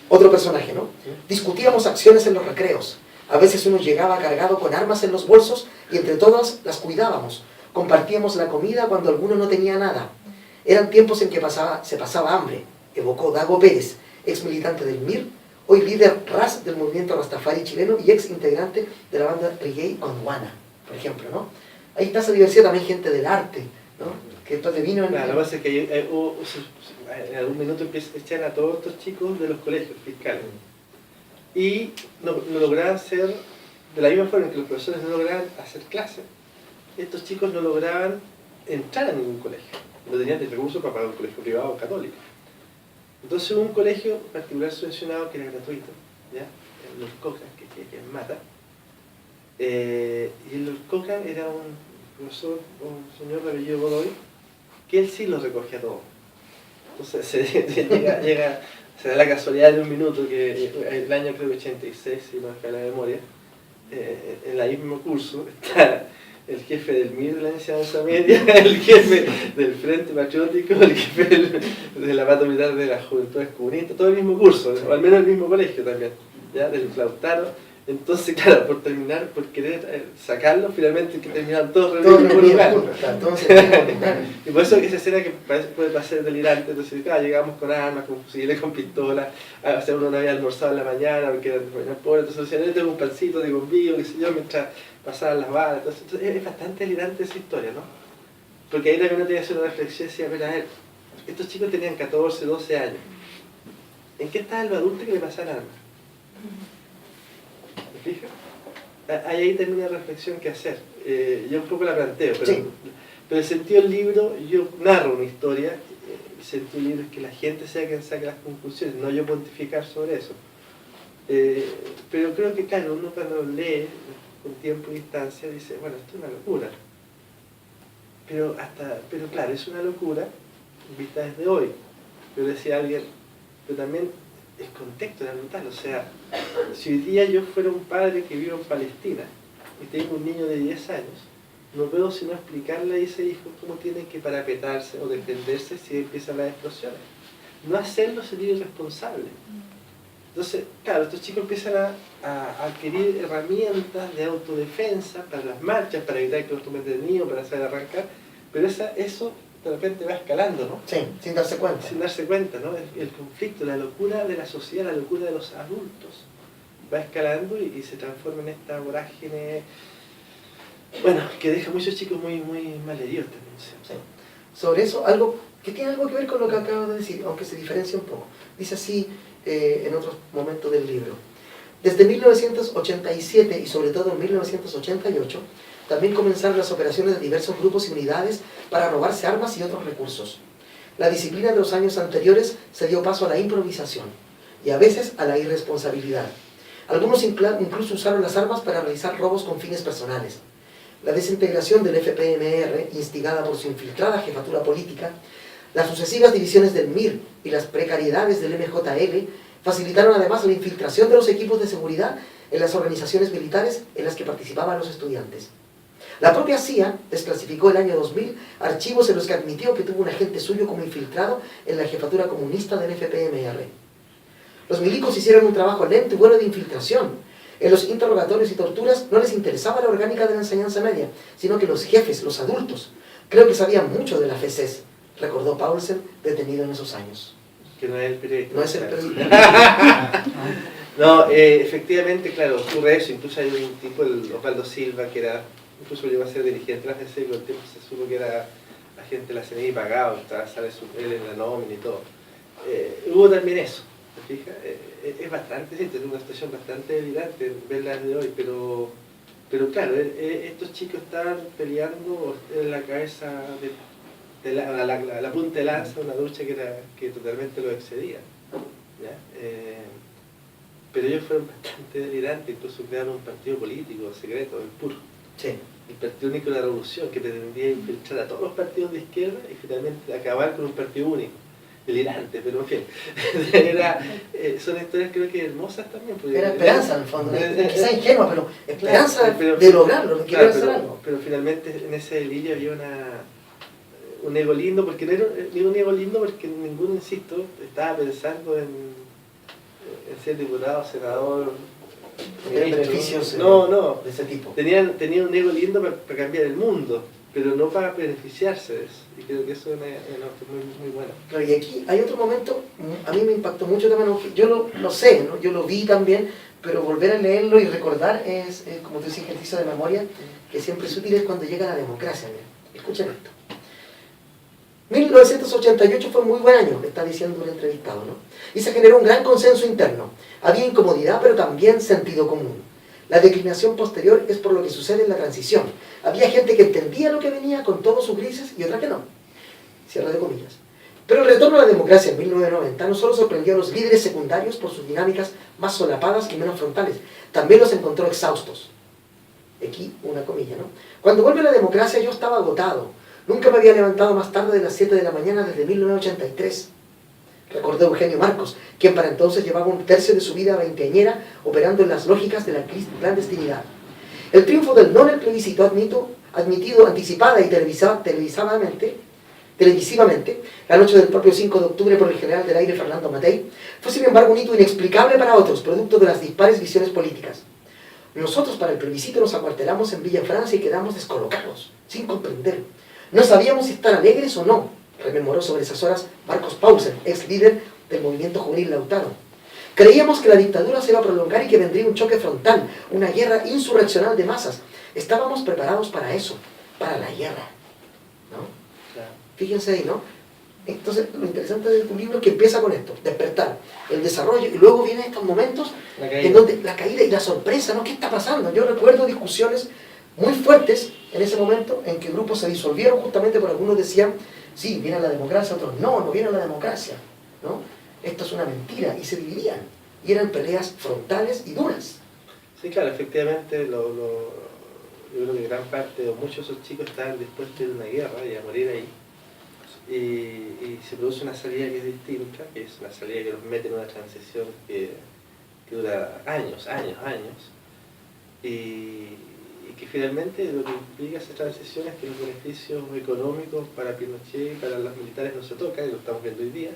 otro personaje, ¿no? Discutíamos acciones en los recreos. A veces uno llegaba cargado con armas en los bolsos y entre todos las cuidábamos. Compartíamos la comida cuando alguno no tenía nada. Eran tiempos en que se pasaba hambre, evocó Dago Pérez, ex militante del MIR, hoy líder RAS del movimiento Rastafari chileno y ex integrante de la banda reggae Gondwana, por ejemplo, ¿no? Ahí está esa diversidad, también gente del arte, ¿no? Que entonces vino en... Claro, lo que pasa es que en algún minuto echan a todos estos chicos de los colegios fiscales y no lograban ser, de la misma forma en que los profesores no lograban hacer clases, estos chicos no lograban entrar a ningún colegio, no tenían el recurso para pagar un colegio privado o católico. Entonces hubo un colegio particular subvencionado que era gratuito, ¿ya? En Los Cocas, que es Mata, y en Los Cocas era un profesor, un señor de apellido Godoy, que él sí lo recogía todo. Entonces se da la casualidad de un minuto que el año creo que 86, si no me falla la memoria, en el mismo curso está el jefe del MIR de la enseñanza media, el jefe del Frente Patriótico, el jefe de la Pato Militar de las Juventudes Comunistas, todo el mismo curso, o al menos el mismo colegio también, ¿ya? Del Flautaro. Entonces, claro, por querer sacarlo, finalmente que terminaron todos reunidos en un lugar. Y por eso esa escena que puede parecer delirante, entonces, claro, llegamos con armas, con fusiles, con pistolas, a hacer uno no había almorzado en la mañana, porque era pobre, entonces decían, yo tengo un pancito de bombillo, qué sé yo, mientras pasaban las balas. Entonces es bastante delirante esa historia, ¿no? Porque ahí también uno tiene que hacer una reflexión y decir, a ver, estos chicos tenían 14, 12 años. ¿En qué estaba el adulto que le pasaban armas? ¿Me fijas? Hay ahí también una reflexión que hacer. Yo un poco la planteo, pero el sentido del libro, yo narro una historia, el sentido del libro es que la gente sea quien saque las conclusiones, no yo pontificar sobre eso. Pero creo que, claro, uno cuando lee con tiempo y distancia dice, bueno, esto es una locura. Pero claro, es una locura vista desde hoy. Pero decía alguien, pero también el contexto era brutal. O sea, si hoy día yo fuera un padre que vive en Palestina y tengo un niño de 10 años, no puedo sino explicarle a ese hijo cómo tiene que parapetarse o defenderse si empiezan las explosiones. No hacerlo sería irresponsable. Entonces, claro, estos chicos empiezan a adquirir herramientas de autodefensa para las marchas, para evitar que los tomen detenidos, para hacer arrancar, pero eso de repente va escalando, ¿no? Sí, sin darse cuenta. Sin darse cuenta, ¿no? El conflicto, la locura de la sociedad, la locura de los adultos, va escalando y se transforma en esta vorágine, bueno, que deja a muchos chicos muy, muy malheridos también. Sí. Sobre eso, algo que tiene algo que ver con lo que acabo de decir, aunque se diferencia un poco. Dice así en otros momentos del libro. Desde 1987 y sobre todo en 1988, también comenzaron las operaciones de diversos grupos y unidades para robarse armas y otros recursos. La disciplina de los años anteriores se dio paso a la improvisación y a veces a la irresponsabilidad. Algunos incluso usaron las armas para realizar robos con fines personales. La desintegración del FPMR, instigada por su infiltrada jefatura política, las sucesivas divisiones del MIR y las precariedades del MJL facilitaron además la infiltración de los equipos de seguridad en las organizaciones militares en las que participaban los estudiantes. La propia CIA desclasificó el año 2000 archivos en los que admitió que tuvo un agente suyo como infiltrado en la jefatura comunista del FPMR. Los milicos hicieron un trabajo lento y bueno de infiltración. En los interrogatorios y torturas no les interesaba la orgánica de la enseñanza media, sino que los jefes, los adultos, creo que sabían mucho de la FECES, recordó Paulsen, detenido en esos años. Que no es el periodista. No es el periodista. No, efectivamente, claro, ocurre eso. Incluso hay un tipo, el Osvaldo Silva, que era, incluso llegó a ser dirigente de la FECES, con el tiempo se supo que era agente de la CNI pagado, sale él en la nómina y todo. Hubo también eso, ¿te fijas? Es bastante, es una situación bastante delirante verla desde hoy, pero claro, estos chicos estaban peleando en la cabeza de la punta de lanza, una lucha que totalmente lo excedía. ¿ya? Pero ellos fueron bastante delirantes, incluso crearon un partido político secreto, el PUR, Sí. el Partido Único de la Revolución, que pretendía infiltrar a todos los partidos de izquierda y finalmente acabar con un partido único. Delirante, pero en fin. Son historias creo que hermosas también. Era esperanza en el fondo, quizás ingenua, pero esperanza de lograrlo, de querer hacer algo. Pero finalmente en ese delirio había un ego lindo, porque no era un ego lindo porque ninguno, insisto, estaba pensando en ser diputado, senador, Tener beneficios no, de ese tipo. Tenían un ego lindo para cambiar el mundo, pero no para beneficiarse de eso. Y creo que eso es una nota muy buena. Claro, y aquí hay otro momento, a mí me impactó mucho también, yo lo sé, ¿no? Yo lo vi también, pero volver a leerlo y recordar es como tú dices, ejercicio de memoria, que siempre es útil es cuando llega la democracia. Mira. Escuchen esto. 1988 fue un muy buen año, me está diciendo un entrevistado, ¿no? Y se generó un gran consenso interno. Había incomodidad, pero también sentido común. La declinación posterior es por lo que sucede en la transición. Había gente que entendía lo que venía con todos sus grises y otra que no. Cierre de comillas. Pero el retorno a la democracia en 1990 no solo sorprendió a los líderes secundarios por sus dinámicas más solapadas y menos frontales, también los encontró exhaustos. Aquí una comilla, ¿no? Cuando vuelve la democracia yo estaba agotado. Nunca me había levantado más tarde de las 7 de la mañana desde 1983. Recordó Eugenio Marcos, quien para entonces llevaba un tercio de su vida veinteañera operando en las lógicas de la clandestinidad. El triunfo del no en el plebiscito admitido anticipada y televisivamente, la noche del propio 5 de octubre por el general del aire Fernando Matei, fue sin embargo un hito inexplicable para otros, producto de las dispares visiones políticas. Nosotros para el plebiscito nos acuartelamos en Villa Francia y quedamos descolocados, sin comprender. No sabíamos si estar alegres o no, rememoró sobre esas horas Marcos Paulsen, ex líder del movimiento juvenil Lautaro. Creíamos que la dictadura se iba a prolongar y que vendría un choque frontal, una guerra insurreccional de masas. Estábamos preparados para eso, para la guerra, ¿no? Claro. Fíjense ahí, ¿no? Entonces, lo interesante de tu libro es que empieza con esto, despertar, el desarrollo, y luego vienen estos momentos en donde la caída y la sorpresa, ¿no? ¿Qué está pasando? Yo recuerdo discusiones muy fuertes en ese momento en que grupos se disolvieron justamente por algunos decían, sí, viene la democracia, otros, no viene la democracia, ¿no? Esto es una mentira, y se dividían, y eran peleas frontales y duras. Sí, claro, efectivamente, yo creo que gran parte o muchos de esos chicos estaban dispuestos a ir a una guerra y a morir ahí. Y se produce una salida que es distinta, que es una salida que nos mete en una transición que dura años, y que finalmente lo que implica esa transición es que los beneficios económicos para Pinochet y para los militares no se tocan, y lo estamos viendo hoy día.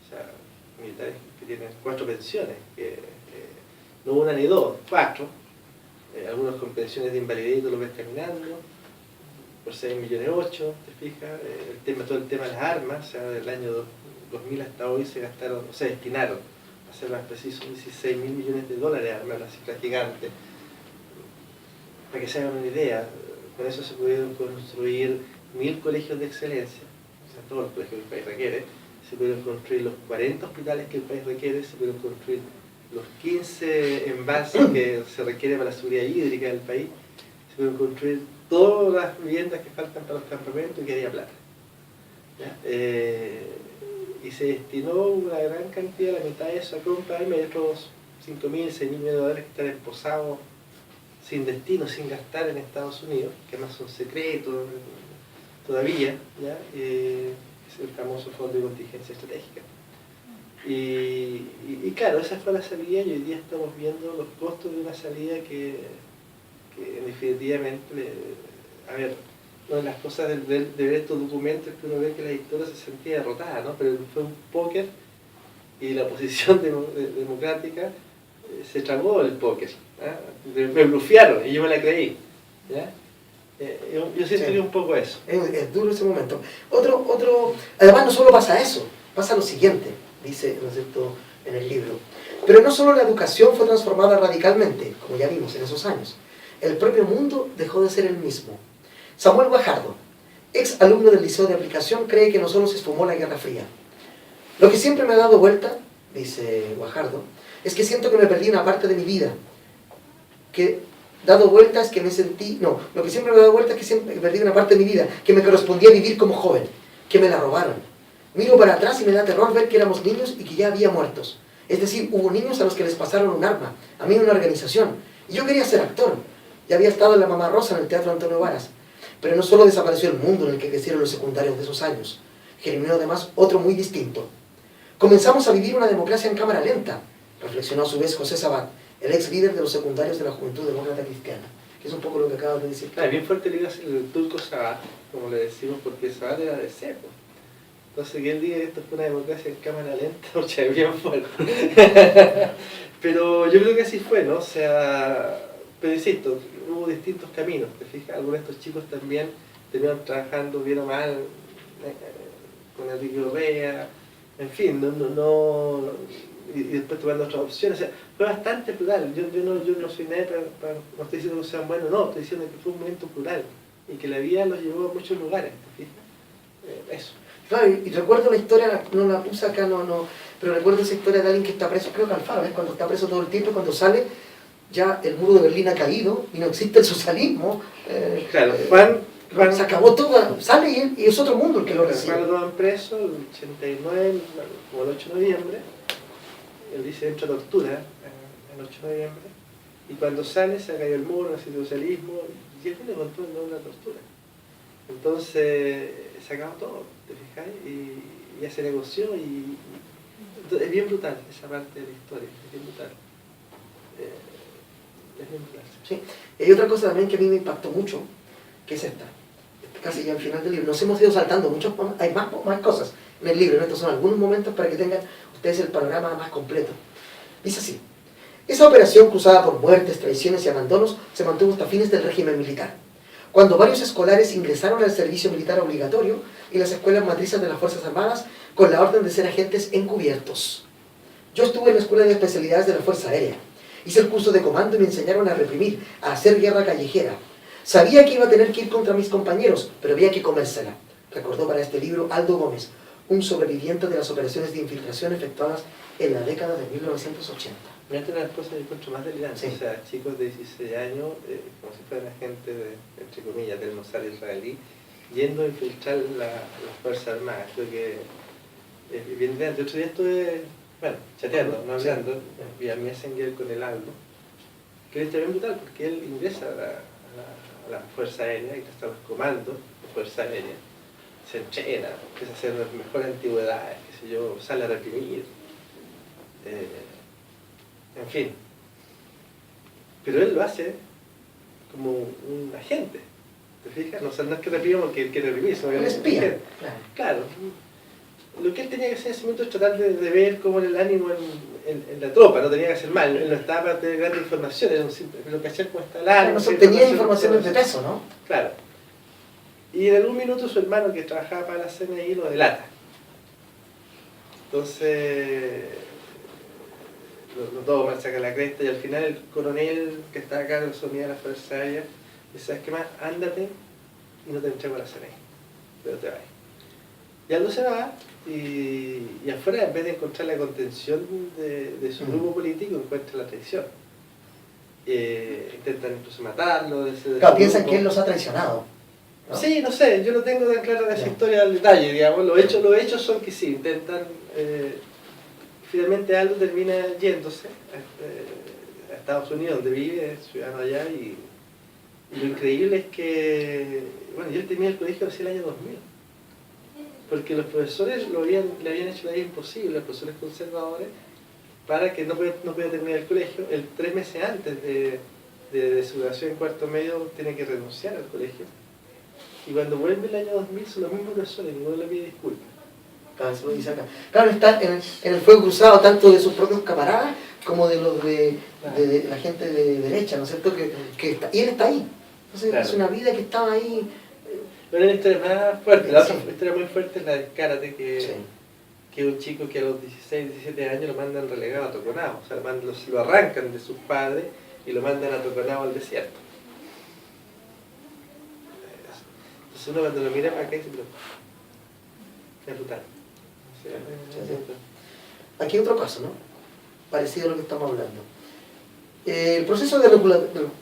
O sea, militares que tienen 4 pensiones, que no una ni dos, 4, algunos con pensiones de invalidez y tú lo ves caminando, por 6,8 millones, te fijas, todo el tema de las armas, o sea, del año 2000 hasta hoy se destinaron, a ser más preciso, 16.000 millones de dólares de armas, una cifra gigante. Para que se hagan una idea, con eso se pudieron construir 1.000 colegios de excelencia, o sea, todos los colegios que el país requiere, se pudieron construir los 40 hospitales que el país requiere, se pudieron construir los 15 embalses que se requiere para la seguridad hídrica del país, se pudieron construir todas las viviendas que faltan para los campamentos y que había plata. Y se destinó una gran cantidad, la mitad de eso, a comprar metros, 5.000, 6.000 millones de dólares que están emposados sin destino, sin gastar en Estados Unidos, que además son secretos todavía, ¿ya? Es el famoso Fondo de Contingencia Estratégica. Y claro, esa fue la salida y hoy día estamos viendo los costos de una salida que definitivamente, a ver, una de las cosas de ver estos documentos es que uno ve que la dictadura se sentía derrotada, ¿no? Pero fue un póker y la oposición democrática se tragó el póker, ¿eh? Me blufearon y yo me la creí, ¿ya? Yo siento que un poco eso. Es duro ese momento. Además no solo pasa eso, pasa lo siguiente, dice, ¿no es cierto?, en el libro. Pero no solo la educación fue transformada radicalmente, como ya vimos en esos años, el propio mundo dejó de ser el mismo. Samuel Guajardo, ex alumno del Liceo de Aplicación, cree que no solo se esfumó la Guerra Fría. Lo que siempre me ha dado vuelta, dice Guajardo, es que siento que me perdí una parte de mi vida. Lo que siempre me ha dado vuelta es que siempre perdí una parte de mi vida, que me correspondía vivir como joven, que me la robaron. Miro para atrás y me da terror ver que éramos niños y que ya había muertos. Es decir, hubo niños a los que les pasaron un arma, a mí una organización. Y yo quería ser actor. Ya había estado en La Mamá Rosa, en el Teatro Antonio Varas. Pero no solo desapareció el mundo en el que crecieron los secundarios de esos años, germinó además otro muy distinto. Comenzamos a vivir una democracia en cámara lenta, reflexionó a su vez José Sabat, el ex líder de los secundarios de la Juventud Demócrata Cristiana, que es un poco lo que acabas de decir. Es bien fuerte el turco Sabat, como le decimos, porque Sabat era de seco. Entonces que él diga que esto fue una democracia en cámara lenta, o sea, es bien fuerte. Pero yo creo que así fue, ¿no? O sea, pero insisto, hubo distintos caminos, ¿te fijas? Algunos de estos chicos también terminaron trabajando bien o mal con Enrique Urrea, en fin, y después tomando otras opciones. O sea, fue bastante plural. Yo no soy nadie no estoy diciendo que sean buenos, no, estoy diciendo que fue un movimiento plural y que la vida los llevó a muchos lugares, ¿te fijas? Eso. Claro, y recuerdo la historia, no la puse acá, pero recuerdo esa historia de alguien que está preso, creo que Alfaro, ¿ves? Cuando está preso todo el tiempo, cuando sale, ya el muro de Berlín ha caído y no existe el socialismo. Claro, Juan se acabó todo, sale y es otro mundo el que lo recibe. Juan lo toman preso el 89, como el 8 de noviembre, él dice entra a tortura el 8 de noviembre, y cuando sale se ha caído el muro, no existe el socialismo, y él tiene control de una tortura. Entonces se acabó todo, ¿te fijas? Y ya se negoció es bien brutal esa parte de la historia, es bien brutal. Es bien brutal. Sí. Y hay otra cosa también que a mí me impactó mucho, que es esta, casi ya al final del libro. Nos hemos ido saltando hay más cosas en el libro, ¿no? Estos son algunos momentos para que tengan ustedes el panorama más completo. Dice así: esa operación cruzada por muertes, traiciones y abandonos se mantuvo hasta fines del régimen militar, cuando varios escolares ingresaron al servicio militar obligatorio y las escuelas matrices de las Fuerzas Armadas con la orden de ser agentes encubiertos. Yo estuve en la Escuela de Especialidades de la Fuerza Aérea. Hice el curso de comando y me enseñaron a reprimir, a hacer guerra callejera. Sabía que iba a tener que ir contra mis compañeros, pero había que comérsela, recordó para este libro Aldo Gómez, un sobreviviente de las operaciones de infiltración efectuadas en la década de 1980. Me hace una cosa que encuentro más delirante, sí. O sea, chicos de 16 años, como si fueran agentes, entre comillas, del Mossad israelí, yendo a infiltrar las Fuerzas Armadas. Creo que es bien delirante. Otro día estuve, chateando, no hablando, vía Messenger con el Aldo, que es bien brutal porque él ingresa a la Fuerza Aérea, y está los comandos de Fuerza Aérea, se entrena, empieza a hacer las mejores antigüedades, qué sé yo, sale a reprimir, en fin. Pero él lo hace como un agente, ¿te fijas? No es que reprima porque él quiere reprimir, sino que un espía. Claro. Lo que él tenía que hacer en ese momento es tratar de ver cómo era el ánimo en la tropa, no tenía que hacer mal, él no estaba para tener grandes informaciones, era un simple, lo que hacía como está el ánimo. No tenía informaciones de peso, ¿no? Claro. Y en algún minuto su hermano que trabajaba para la CNI lo delata. Entonces, lo toma, saca la cresta y al final el coronel que está acá en la unidad de la Fuerza Aérea dice: ¿sabes qué más? Ándate y no te entrego a la CNI, pero te vas. Y Aldo se va y afuera, en vez de encontrar la contención de su grupo político, encuentra la traición. Intentan incluso matarlo. Claro, piensan que él los ha traicionado, ¿no? Sí, no sé, yo no tengo tan clara esa historia al detalle, digamos. Los hechos son que sí, intentan... finalmente Aldo termina yéndose a Estados Unidos, donde vive, es ciudadano allá, y lo increíble es que... Bueno, yo terminé el colegio hacia el año 2000. Porque los profesores le habían hecho la vida imposible, los profesores conservadores, para que no pudiera terminar el colegio. 3 meses antes de su graduación en cuarto medio tiene que renunciar al colegio. Y cuando vuelve el año 2000 son los mismos profesores, ninguno le pide disculpas. Claro, eso lo dice acá. Claro, está en el fuego cruzado tanto de sus propios camaradas como de los de la gente de derecha, ¿no es cierto? Y él está ahí. Entonces claro. Es una vida que estaba ahí. Pero la historia más fuerte, la otra historia muy fuerte es la de Karate, que es un chico que a los 16, 17 años lo mandan relegado a Toconao, o sea, lo arrancan de sus padres y lo mandan a Toconao al desierto. Entonces uno cuando lo mira para acá dice, pero es brutal. Aquí hay otro caso, ¿no? Parecido a lo que estamos hablando. El proceso de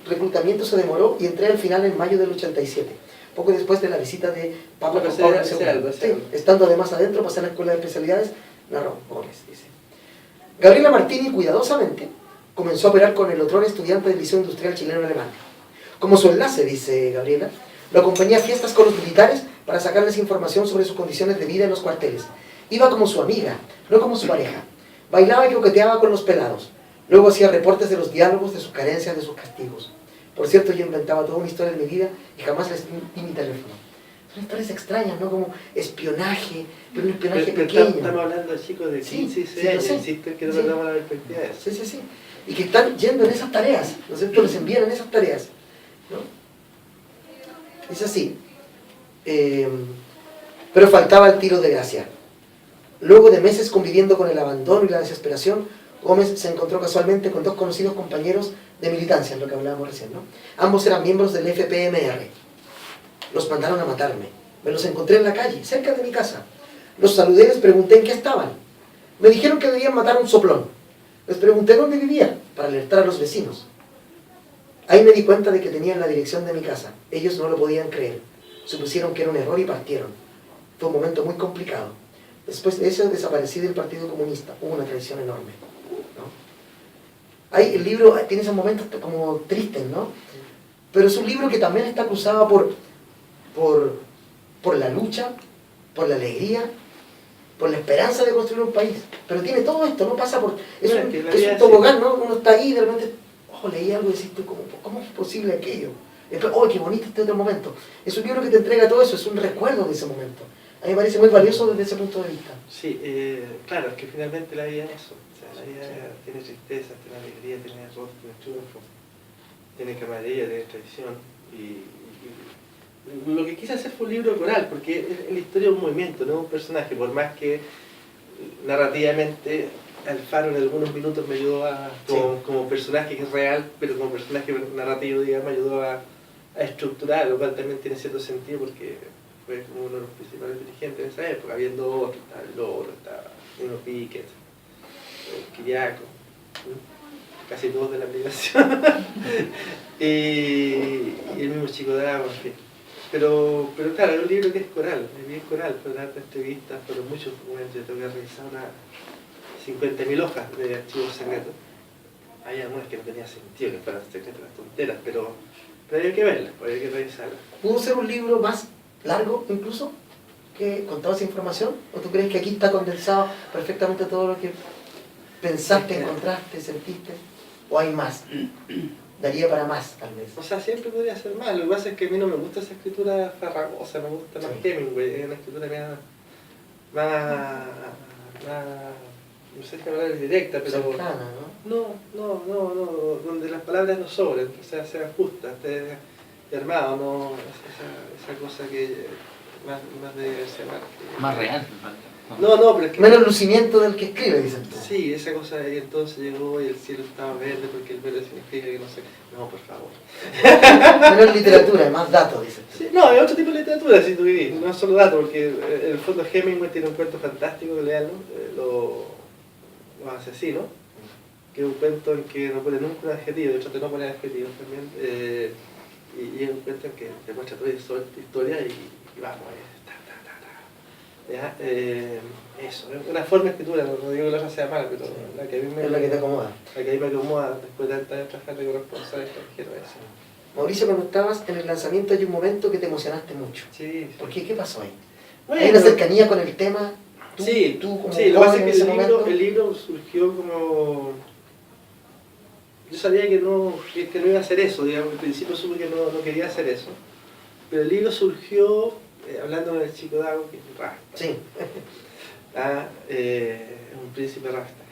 reclutamiento se demoró y entré al final en mayo del 87. Poco después de la visita de Pablo II. Estando además adentro, pasé a la Escuela de Especialidades, narró Gómez, dice. Gabriela Martini cuidadosamente comenzó a operar con el otro estudiante del Liceo Industrial Chileno Alemán. Como su enlace, dice Gabriela, lo acompañé a fiestas con los militares para sacarles información sobre sus condiciones de vida en los cuarteles. Iba como su amiga, no como su pareja. Bailaba y coqueteaba con los pelados. Luego hacía reportes de los diálogos, de sus carencias, de sus castigos. Por cierto, yo inventaba toda una historia de mi vida y jamás les di mi teléfono. Son historias extrañas, ¿no? Como espionaje, pero un espionaje pequeño. Estamos hablando de chicos de 15 y 16 años, insisto en que no sí. perdamos la perspectiva de eso. Sí, sí, sí. Y que están yendo en esas tareas, ¿no es cierto? Les envían en esas tareas, ¿no? Es así. Pero faltaba el tiro de gracia. Luego de meses conviviendo con el abandono y la desesperación, Gómez se encontró casualmente con 2 conocidos compañeros de militancia, en lo que hablábamos recién, ¿no? Ambos eran miembros del FPMR. Los mandaron a matarme. Me los encontré en la calle, cerca de mi casa. Los saludé y les pregunté en qué estaban. Me dijeron que debían matar a un soplón. Les pregunté dónde vivía, para alertar a los vecinos. Ahí me di cuenta de que tenían la dirección de mi casa. Ellos no lo podían creer. Supusieron que era un error y partieron. Fue un momento muy complicado. Después de eso desaparecí del Partido Comunista. Hubo una traición enorme, ¿no? El libro tiene esos momentos como tristes, ¿no? Pero es un libro que también está cruzado por la lucha, por la alegría, por la esperanza de construir un país. Pero tiene todo esto, no pasa por... Es un tobogán, ¿no? Uno está ahí y de repente, leí algo y decís tú, ¿cómo es posible aquello? Después, qué bonito este otro momento. Es un libro que te entrega todo eso, es un recuerdo de ese momento. A mí me parece muy valioso desde ese punto de vista. Sí, claro, es que finalmente la vida es eso. O sea, la vida tiene tristeza, tiene alegría, tiene error, tiene triunfo, tiene camaradería, tiene tradición. Y lo que quise hacer fue un libro coral, porque es la historia de un movimiento, no un personaje, por más que narrativamente Alfaro en algunos minutos me ayudó como personaje que es real, pero como personaje narrativo, digamos, me ayudó a estructurar, lo cual también tiene cierto sentido porque fue como uno de los principales dirigentes en esa época, habiendo otros, estaba el Loro, estaba Nino Piquet, Quiriaco, casi todos de la migración, y el mismo Chico Dago, en fin. Pero claro, es un libro que es coral, es bien coral, fue dar entrevistas, fueron muchos documentos, yo tengo que revisar unas 50.000 hojas de archivos secretos. Hay algunas que no tenían sentido que fueran secretas, las tonteras, pero había que verlas, había que revisarlas. ¿Pudo ser un libro más largo incluso que con toda esa información? ¿O tú crees que aquí está condensado perfectamente todo lo que pensaste, encontraste, sentiste? ¿O hay más? Daría para más, tal vez. O sea, siempre podría ser más. Lo que pasa es que a mí no me gusta esa escritura farragosa, me gusta más Hemingway, es una escritura más no sé si hablar directa, pero... cercana, ¿no? No, donde las palabras no sobren, o sea, sean justas, esté armado, no esa cosa que más de ser más real. No, pero es que... Menos lucimiento del que escribe, dicen tú. Sí, esa cosa de que entonces llegó y el cielo estaba verde porque el verde significa que no sé... No, por favor. Menos literatura, más datos, dicen tú. Sí, no, hay otro tipo de literatura, si tú vivís, no es solo datos, porque en el fondo Hemingway tiene un cuento fantástico, leanlo, Los asesinos, que es un cuento en que no pone nunca un adjetivo, de hecho te no pone adjetivos también, y es un cuento en que te muestra toda la historia y vamos, ¿ya? Eso, es una forma de escritura, no digo que la otra sea mala, pero la que a mí Es la que te acomoda. La que a mí me acomoda después de tantos años trabajando de corresponsal extranjero, eso. Mauricio, cuando estabas en el lanzamiento hay un momento que te emocionaste mucho. Sí. ¿Por qué? ¿Qué pasó ahí? Bueno, ¿Hay una cercanía con el tema? ¿Tú como lo que joven pasa en es ese que momento? el libro surgió como... Yo sabía que no iba a hacer eso, digamos, al principio supe que no quería hacer eso, pero el libro surgió, hablando con el Chico Dago, que es un rasta. Sí. Un príncipe rasta.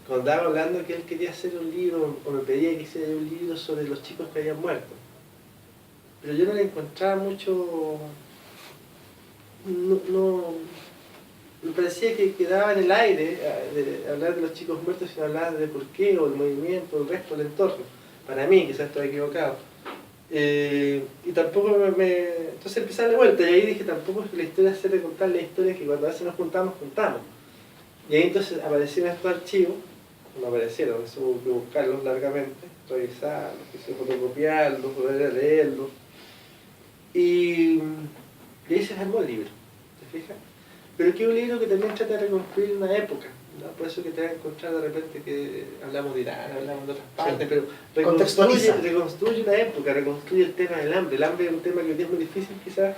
Con Dago hablando que él quería hacer un libro, o me pedía que hiciera un libro sobre los chicos que habían muerto. Pero yo no le encontraba mucho... me parecía que quedaba en el aire de hablar de los chicos muertos sin hablar de por qué, o el movimiento, o el resto del entorno. Para mí, quizás estoy equivocado. Y tampoco entonces empecé a darle vuelta, y ahí dije, tampoco es que la historia sea de contar la historia que cuando a veces nos juntamos. Y ahí entonces aparecieron estos archivos, no aparecieron, eso hubo que buscarlos largamente, revisarlos, quise fotocopiarlos, poder leerlos. Y ahí se armó el libro, ¿te fijas? pero que es un libro que también trata de reconstruir una época, ¿no? Por eso que te vas a encontrar de repente que hablamos de Irán, hablamos de otras partes, Sí. pero Contextualiza. reconstruye una época, reconstruye el tema del hambre. El hambre es un tema que hoy día es muy difícil quizás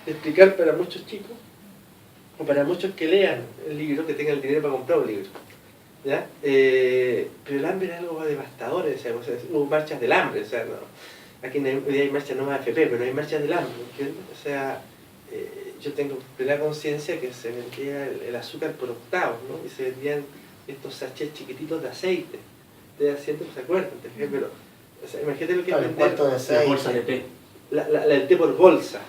de explicar para muchos chicos, o para muchos que lean el libro, que tengan el dinero para comprar un libro, ¿ya? Pero el hambre era algo devastador en esa época, o sea, hubo marchas del hambre, o sea, no, aquí hoy día hay marchas no más AFP, pero hay marchas del hambre, ¿entiendes? O sea, yo tengo plena conciencia que se vendía el azúcar por octavos, ¿no? Y se vendían estos sachets chiquititos de aceite. De asiento, ¿se acuerdan? Pero, o sea, imagínate lo que es El vender cuarto de La aceite. bolsa de té. el té por bolsa.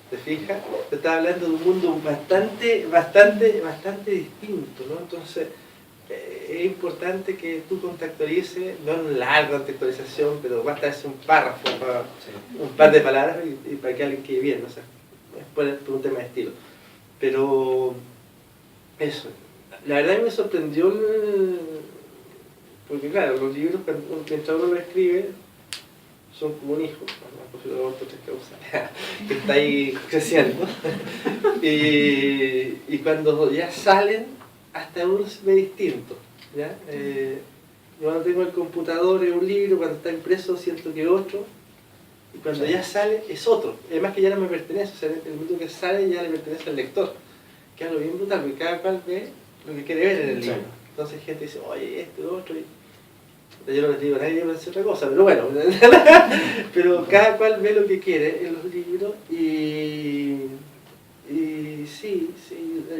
¿Te fijas? Te estaba hablando de un mundo bastante distinto, ¿no? Entonces, es importante que tú contextualices, no en larga contextualización, pero basta hacer un párrafo, un par de palabras y para que alguien quede bien, ¿no? O sea, es por un tema de estilo. Pero, eso. La verdad me sorprendió, porque claro, los libros, mientras uno lo escribe, son como un hijo, que está ahí creciendo. Y cuando ya salen, hasta uno se ve distinto. ¿Ya? Yo cuando tengo el computador es un libro, cuando está impreso siento que es otro, y cuando ya sale es otro. Además que ya no me pertenece, o sea, el momento que sale ya le pertenece al lector. Que es algo bien brutal, porque cada cual ve lo que quiere ver en el libro. Entonces gente dice, oye, otro, y yo no les digo a nadie, yo pensé otra cosa, pero bueno, pero cada cual ve lo que quiere en los libros y sí,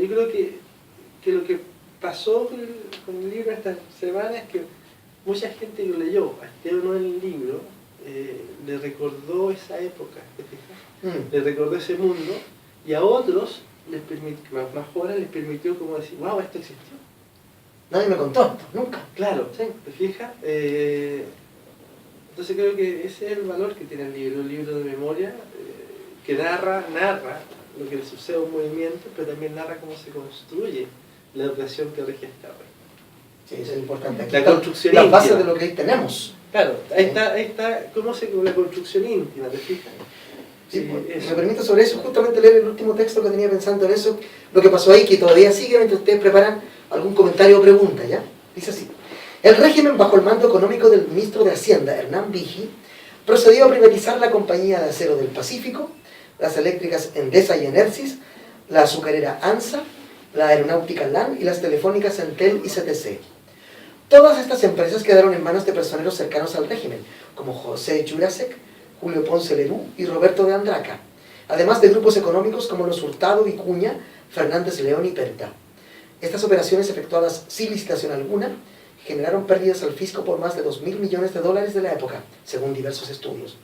yo creo que lo que pasó con el libro esta semana es que mucha gente lo leyó, a este no el libro, le recordó esa época, ¿te fijas? Le recordó ese mundo, y a otros, les permitió, más jóvenes, les permitió como decir, wow, esto existió. Nadie me contó esto, nunca. Claro, ¿sí? ¿Te fijas? Entonces creo que ese es el valor que tiene el libro, un libro de memoria que narra lo que le sucede a un movimiento, pero también narra cómo se construye la educación que rige hasta hoy. Sí, eso es importante. Aquí La están construcción las íntima. bases de lo que hoy tenemos. Claro, ahí está cómo se la construcción íntima, ¿te fijas? Sí, Eso. me permito sobre eso, justamente leer el último texto que tenía pensando en eso, lo que pasó ahí, que todavía sigue mientras ustedes preparan algún comentario o pregunta, ¿ya? Dice así. El régimen bajo el mando económico del ministro de Hacienda, Hernán Vigi, procedió a privatizar la Compañía de Acero del Pacífico, las eléctricas Endesa y Enersys, la azucarera ANSA, la aeronáutica LAN y las telefónicas Entel y CTC. Todas estas empresas quedaron en manos de personeros cercanos al régimen, como José Jurasek, Julio Ponce Lerú y Roberto de Andraca, además de grupos económicos como los Hurtado, Vicuña, Fernández León y Perta. Estas operaciones, efectuadas sin licitación alguna, generaron pérdidas al fisco por más de $2.000 millones de la época, según diversos estudios.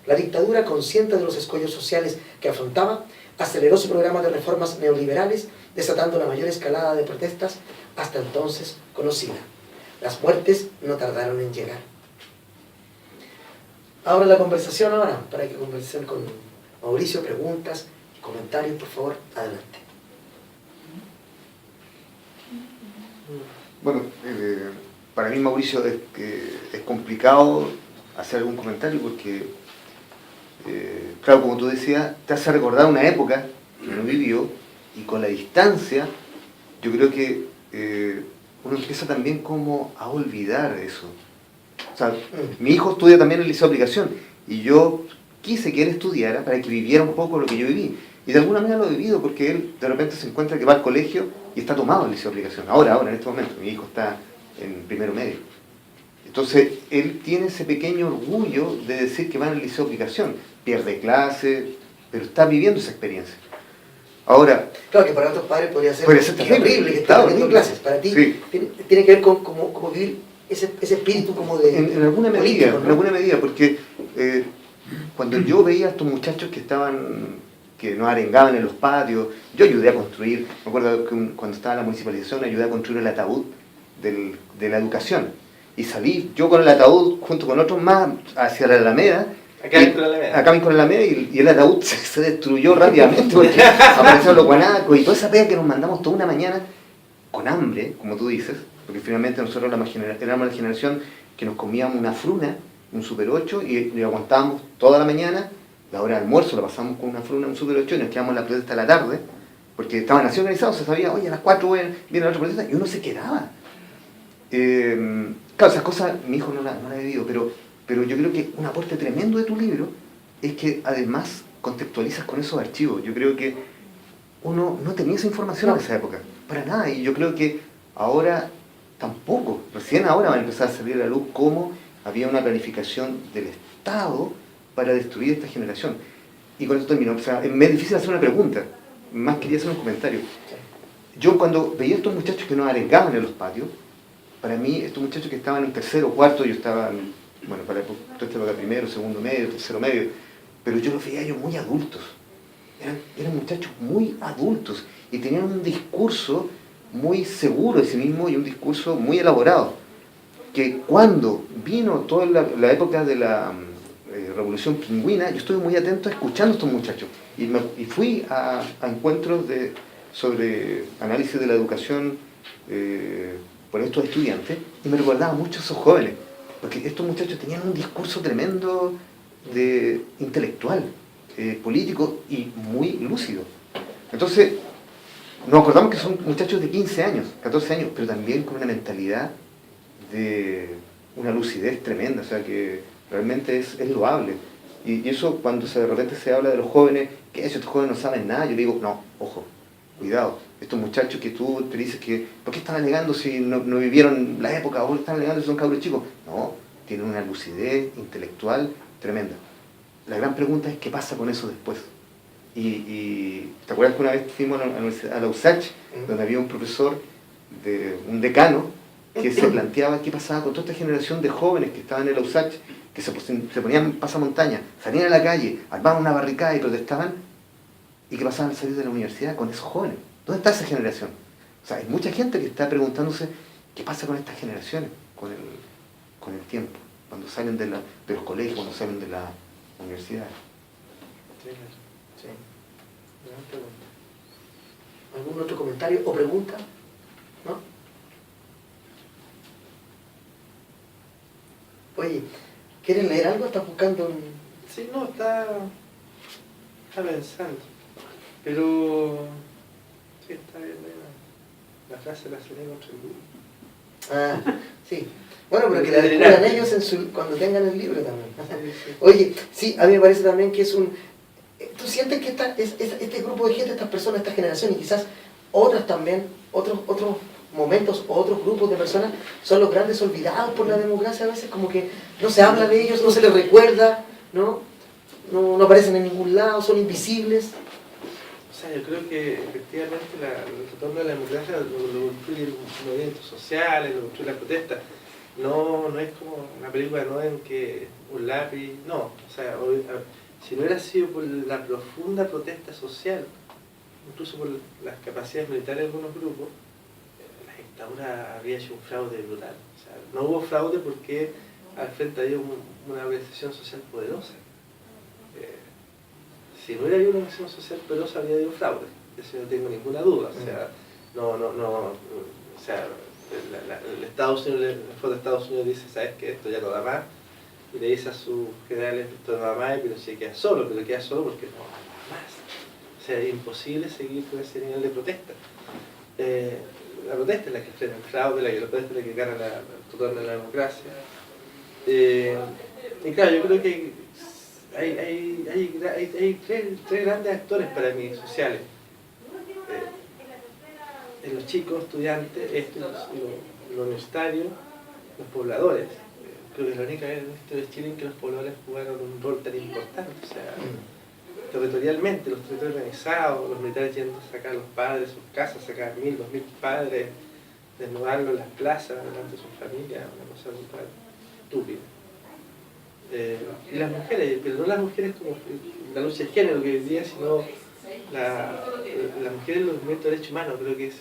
La dictadura, consciente de los escollos sociales que afrontaba, aceleró su programa de reformas neoliberales, desatando la mayor escalada de protestas hasta entonces conocida. Las muertes no tardaron en llegar. Ahora la conversación, para que conversen con Mauricio, preguntas y comentarios, por favor, adelante. Bueno, para mí, Mauricio, es complicado hacer algún comentario porque, claro, como tú decías, te hace recordar una época que uno vivió y con la distancia, yo creo que uno empieza también como a olvidar eso. O sea, mi hijo estudia también en el Liceo de Aplicación y yo quise que él estudiara para que viviera un poco lo que yo viví. Y de alguna manera lo he vivido porque él de repente se encuentra que va al colegio y está tomado el Liceo de Aplicación. Ahora, en este momento, mi hijo está en primero medio. Entonces, él tiene ese pequeño orgullo de decir que va en el Liceo de Aplicación. Pierde clases, pero está viviendo esa experiencia. Ahora, Claro que para otros padres podría ser terrible, terrible que estén teniendo clases. Para ti sí. tiene que ver con cómo vivir ese espíritu como de En alguna medida, político, ¿no? en alguna medida, porque cuando yo veía a estos muchachos que nos arengaban en los patios, yo ayudé a construir, me acuerdo que cuando estaba en la municipalización ayudé a construir el ataúd de la educación. Y salí yo con el ataúd junto con otros más hacia la Alameda. Acá con la Alameda y el ataúd se destruyó rápidamente porque aparecieron los guanacos y toda esa pega que nos mandamos toda una mañana con hambre, como tú dices, porque finalmente nosotros éramos la generación que nos comíamos una fruna, un Super 8 y aguantábamos toda la mañana, la hora de almuerzo la pasamos con una fruna, un Super 8 y nos quedamos en la protesta hasta la tarde porque estaban así organizados, se sabía, oye, a las 4 viene la otra protesta, y uno se quedaba. Claro, esas cosas mi hijo no la ha vivido, pero yo creo que un aporte tremendo de tu libro es que además contextualizas con esos archivos. Yo creo que uno no tenía esa información en esa época, para nada, y yo creo que ahora tampoco. Recién ahora va a empezar a salir a la luz cómo había una planificación del Estado para destruir esta generación. Y con esto termino. O sea, me es difícil hacer una pregunta, más quería hacer un comentario. Yo cuando veía a estos muchachos que nos arengaban en los patios, para mí estos muchachos que estaban en tercero o cuarto, yo estaba, bueno, para toda esta época primero, segundo medio, tercero medio, pero yo los veía a ellos muy adultos. Eran muchachos muy adultos y tenían un discurso muy seguro de sí mismo y un discurso muy elaborado. Que cuando vino toda la época de la Revolución Pingüina, yo estuve muy atento escuchando a estos muchachos y fui a encuentros sobre análisis de la educación por estos estudiantes y me recordaba mucho a esos jóvenes, porque estos muchachos tenían un discurso tremendo intelectual, político y muy lúcido. Entonces, nos acordamos que son muchachos de 15 años, 14 años, pero también con una mentalidad de una lucidez tremenda, o sea que realmente es loable. Y eso cuando de repente se habla de los jóvenes, que estos jóvenes no saben nada, yo digo, no, ojo, cuidado, estos muchachos que tú te dices que, ¿por qué están alegando si no vivieron la época? ¿O están alegando si son cabros chicos? No, tienen una lucidez intelectual tremenda. La gran pregunta es, ¿qué pasa con eso después? Y ¿te acuerdas que una vez fuimos a la USACH, donde había un profesor, un decano, que se planteaba qué pasaba con toda esta generación de jóvenes que estaban en la USACH, que se ponían pasamontaña, salían a la calle, armaban una barricada y protestaban, y qué pasaba al salir de la universidad con esos jóvenes? ¿Dónde está esa generación? O sea, hay mucha gente que está preguntándose qué pasa con estas generaciones, con el tiempo, cuando salen de los colegios, cuando salen de la universidad. Sí. Gran pregunta. ¿Algún otro comentario o pregunta? ¿No? Oye, ¿quieres leer algo? ¿Estás buscando un...? Sí, no, está pensando. Pero... sí, está bien. La frase la seré contra el libro. Ah, sí. Bueno, pero que la descubran ellos cuando tengan el libro también. Oye, sí, a mí me parece también que es un... ¿Tú sientes que este grupo de gente, estas personas, esta generación y quizás otras también, otros momentos o otros grupos de personas son los grandes olvidados por la democracia a veces? Como que no se habla de ellos, no se les recuerda, ¿no? No aparecen en ningún lado, son invisibles. O sea, yo creo que efectivamente el retorno de la democracia lo construye los movimientos sociales, lo construye la protesta. No es como una película, no en que un lápiz, no. O sea, si no hubiera sido por la profunda protesta social, incluso por las capacidades militares de algunos grupos, la dictadura habría hecho un fraude brutal. O sea, no hubo fraude porque al frente había una organización social poderosa. Si no hubiera habido una organización social poderosa, habría habido fraude. De eso no tengo ninguna duda. O sea, o sea, el Estados Unidos, el fondo de Estados Unidos dice, ¿sabes qué? Esto ya no da más. Y le dice a sus generales, esto no da más, pero se queda solo, pero queda solo porque no da más. O sea, es imposible seguir con ese nivel de protesta. La protesta es la que frena el fraude, la protesta es la que gana el retorno de la democracia. Y claro, yo creo que hay tres grandes actores para mí, sociales. En los chicos, estudiantes, los universitarios, los pobladores. Creo que es la única vez en la historia de Chile en que los pobladores jugaron un rol tan importante. O sea, territorialmente, los territorios organizados, los militares yendo a sacar a los padres de sus casas, sacar 1.000, 2.000 padres, desnudarlos en las plazas delante de sus familias, una cosa brutal, estúpida. Y las mujeres, pero no las mujeres como la lucha de género que hoy día, sino las mujeres en los movimientos de derechos humanos. Creo que es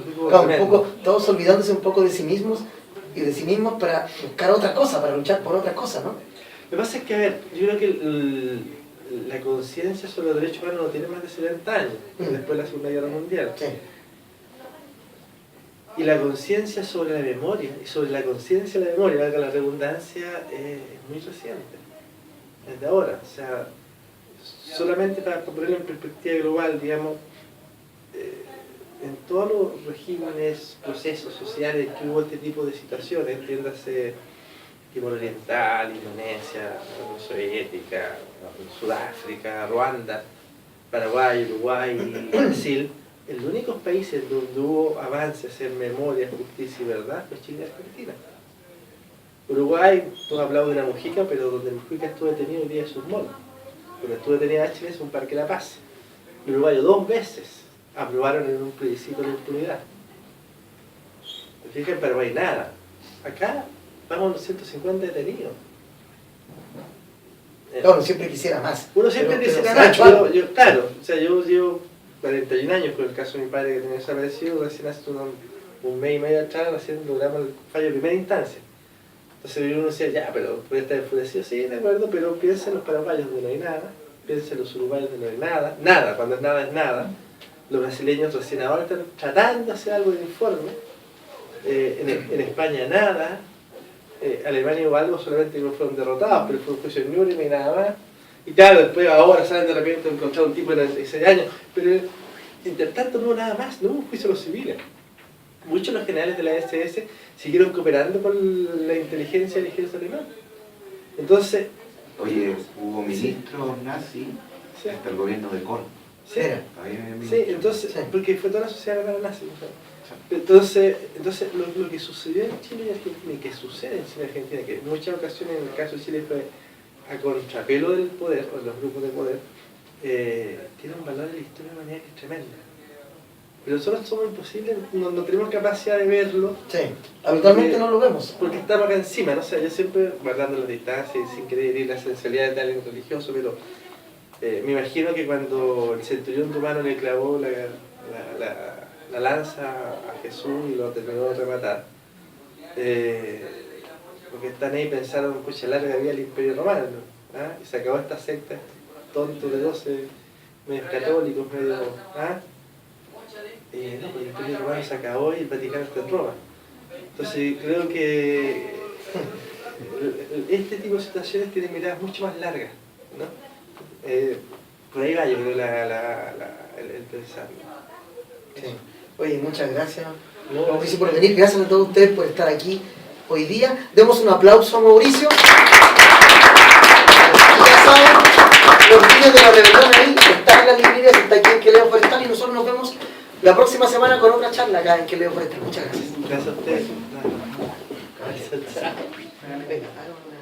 un poco, todos olvidándose un poco de sí mismos y de sí mismos para buscar otra cosa, para luchar por otra cosa, ¿no? Lo que pasa es que, a ver, yo creo que la conciencia sobre los derechos humanos no tiene más de 70 años, después de la Segunda Guerra Mundial. Sí. Y la conciencia sobre la memoria, y sobre la conciencia de la memoria, valga la redundancia, es muy reciente, desde ahora. O sea, solamente para ponerlo en perspectiva global, digamos, en todos los regímenes, procesos sociales que hubo este tipo de situaciones, entiéndase Timor Oriental, Indonesia, la Unión Soviética, Sudáfrica, Ruanda, Paraguay, Uruguay, Brasil, los únicos países donde hubo avances en memoria, justicia y verdad fue Chile y Argentina. Uruguay, tú has hablado de una Mujica, pero donde Mujica estuvo detenido hoy día es un mall. Donde estuvo detenido Chile es un Parque La Paz. En Uruguay 2 veces aprobaron en un plebiscito la impunidad. Fíjense, en Paraguay nada. Acá vamos a los 150 detenidos. Uno siempre quisiera más. Uno siempre pero quisiera se ha más. hecho algo. Claro, o sea, yo llevo 41 años con el caso de mi padre que tenía desaparecido, recién hace un mes y medio atrás, recién logramos el fallo de primera instancia. Entonces uno decía, ya, pero puede estar enfurecido, sí, de acuerdo, pero piensa en los paraguayos donde no hay nada, piensa en los uruguayos donde no hay nada, nada, cuando es nada. Los brasileños recién ahora están tratando de hacer algo de informe, en España nada, Alemania o algo, solamente que fueron derrotados, pero fue un juicio en Nuremberg y nada más. Y claro, después ahora salen de repente a encontrar un tipo de 96 años, pero entre tanto no hubo nada más, no hubo un juicio a los civiles. Muchos de los generales de la SS siguieron cooperando con la inteligencia y el ejército alemán. Entonces... Oye, hubo ministros nazis, Sí. hasta el gobierno de Kohl. Sí, Todavía hay sí, ministros. entonces, Sí. porque fue toda la sociedad alemana nazi. Entonces lo que sucedió en Chile y Argentina, y que sucede en Chile y Argentina, que en muchas ocasiones en el caso de Chile fue a contrapelo del poder, o de los grupos de poder, tiene un valor en la historia de la humanidad que es tremendo. Pero nosotros somos imposibles, no tenemos capacidad de verlo. Sí, habitualmente no lo vemos. Porque estamos acá encima, ¿no? O sea, yo siempre guardando las distancias y sin querer herir la sensibilidad de alguien religioso, pero me imagino que cuando el centurión romano le clavó la lanza a Jesús y lo terminó de rematar, porque están ahí pensaron, pucha, larga vida el imperio romano, ¿no? ¿Ah? Y se acabó esta secta, tonto de 12, medios católicos, medio... ¿ah? No, pues el imperio romano se acabó y el Vaticano está en Roma. Entonces creo que este tipo de situaciones tienen miradas mucho más largas, ¿no? Por ahí va yo creo el pensar. Sí. Oye, muchas gracias, No, Mauricio, por venir. Gracias a todos ustedes por estar aquí hoy día. Demos un aplauso a Mauricio. Ya saben, los niños de la rebelión ahí están en las librerías, está aquí en Queleo Forestal y nosotros nos vemos la próxima semana con otra charla acá en Queleo Forestal. Muchas gracias. Gracias a ustedes. Venga, háganlo.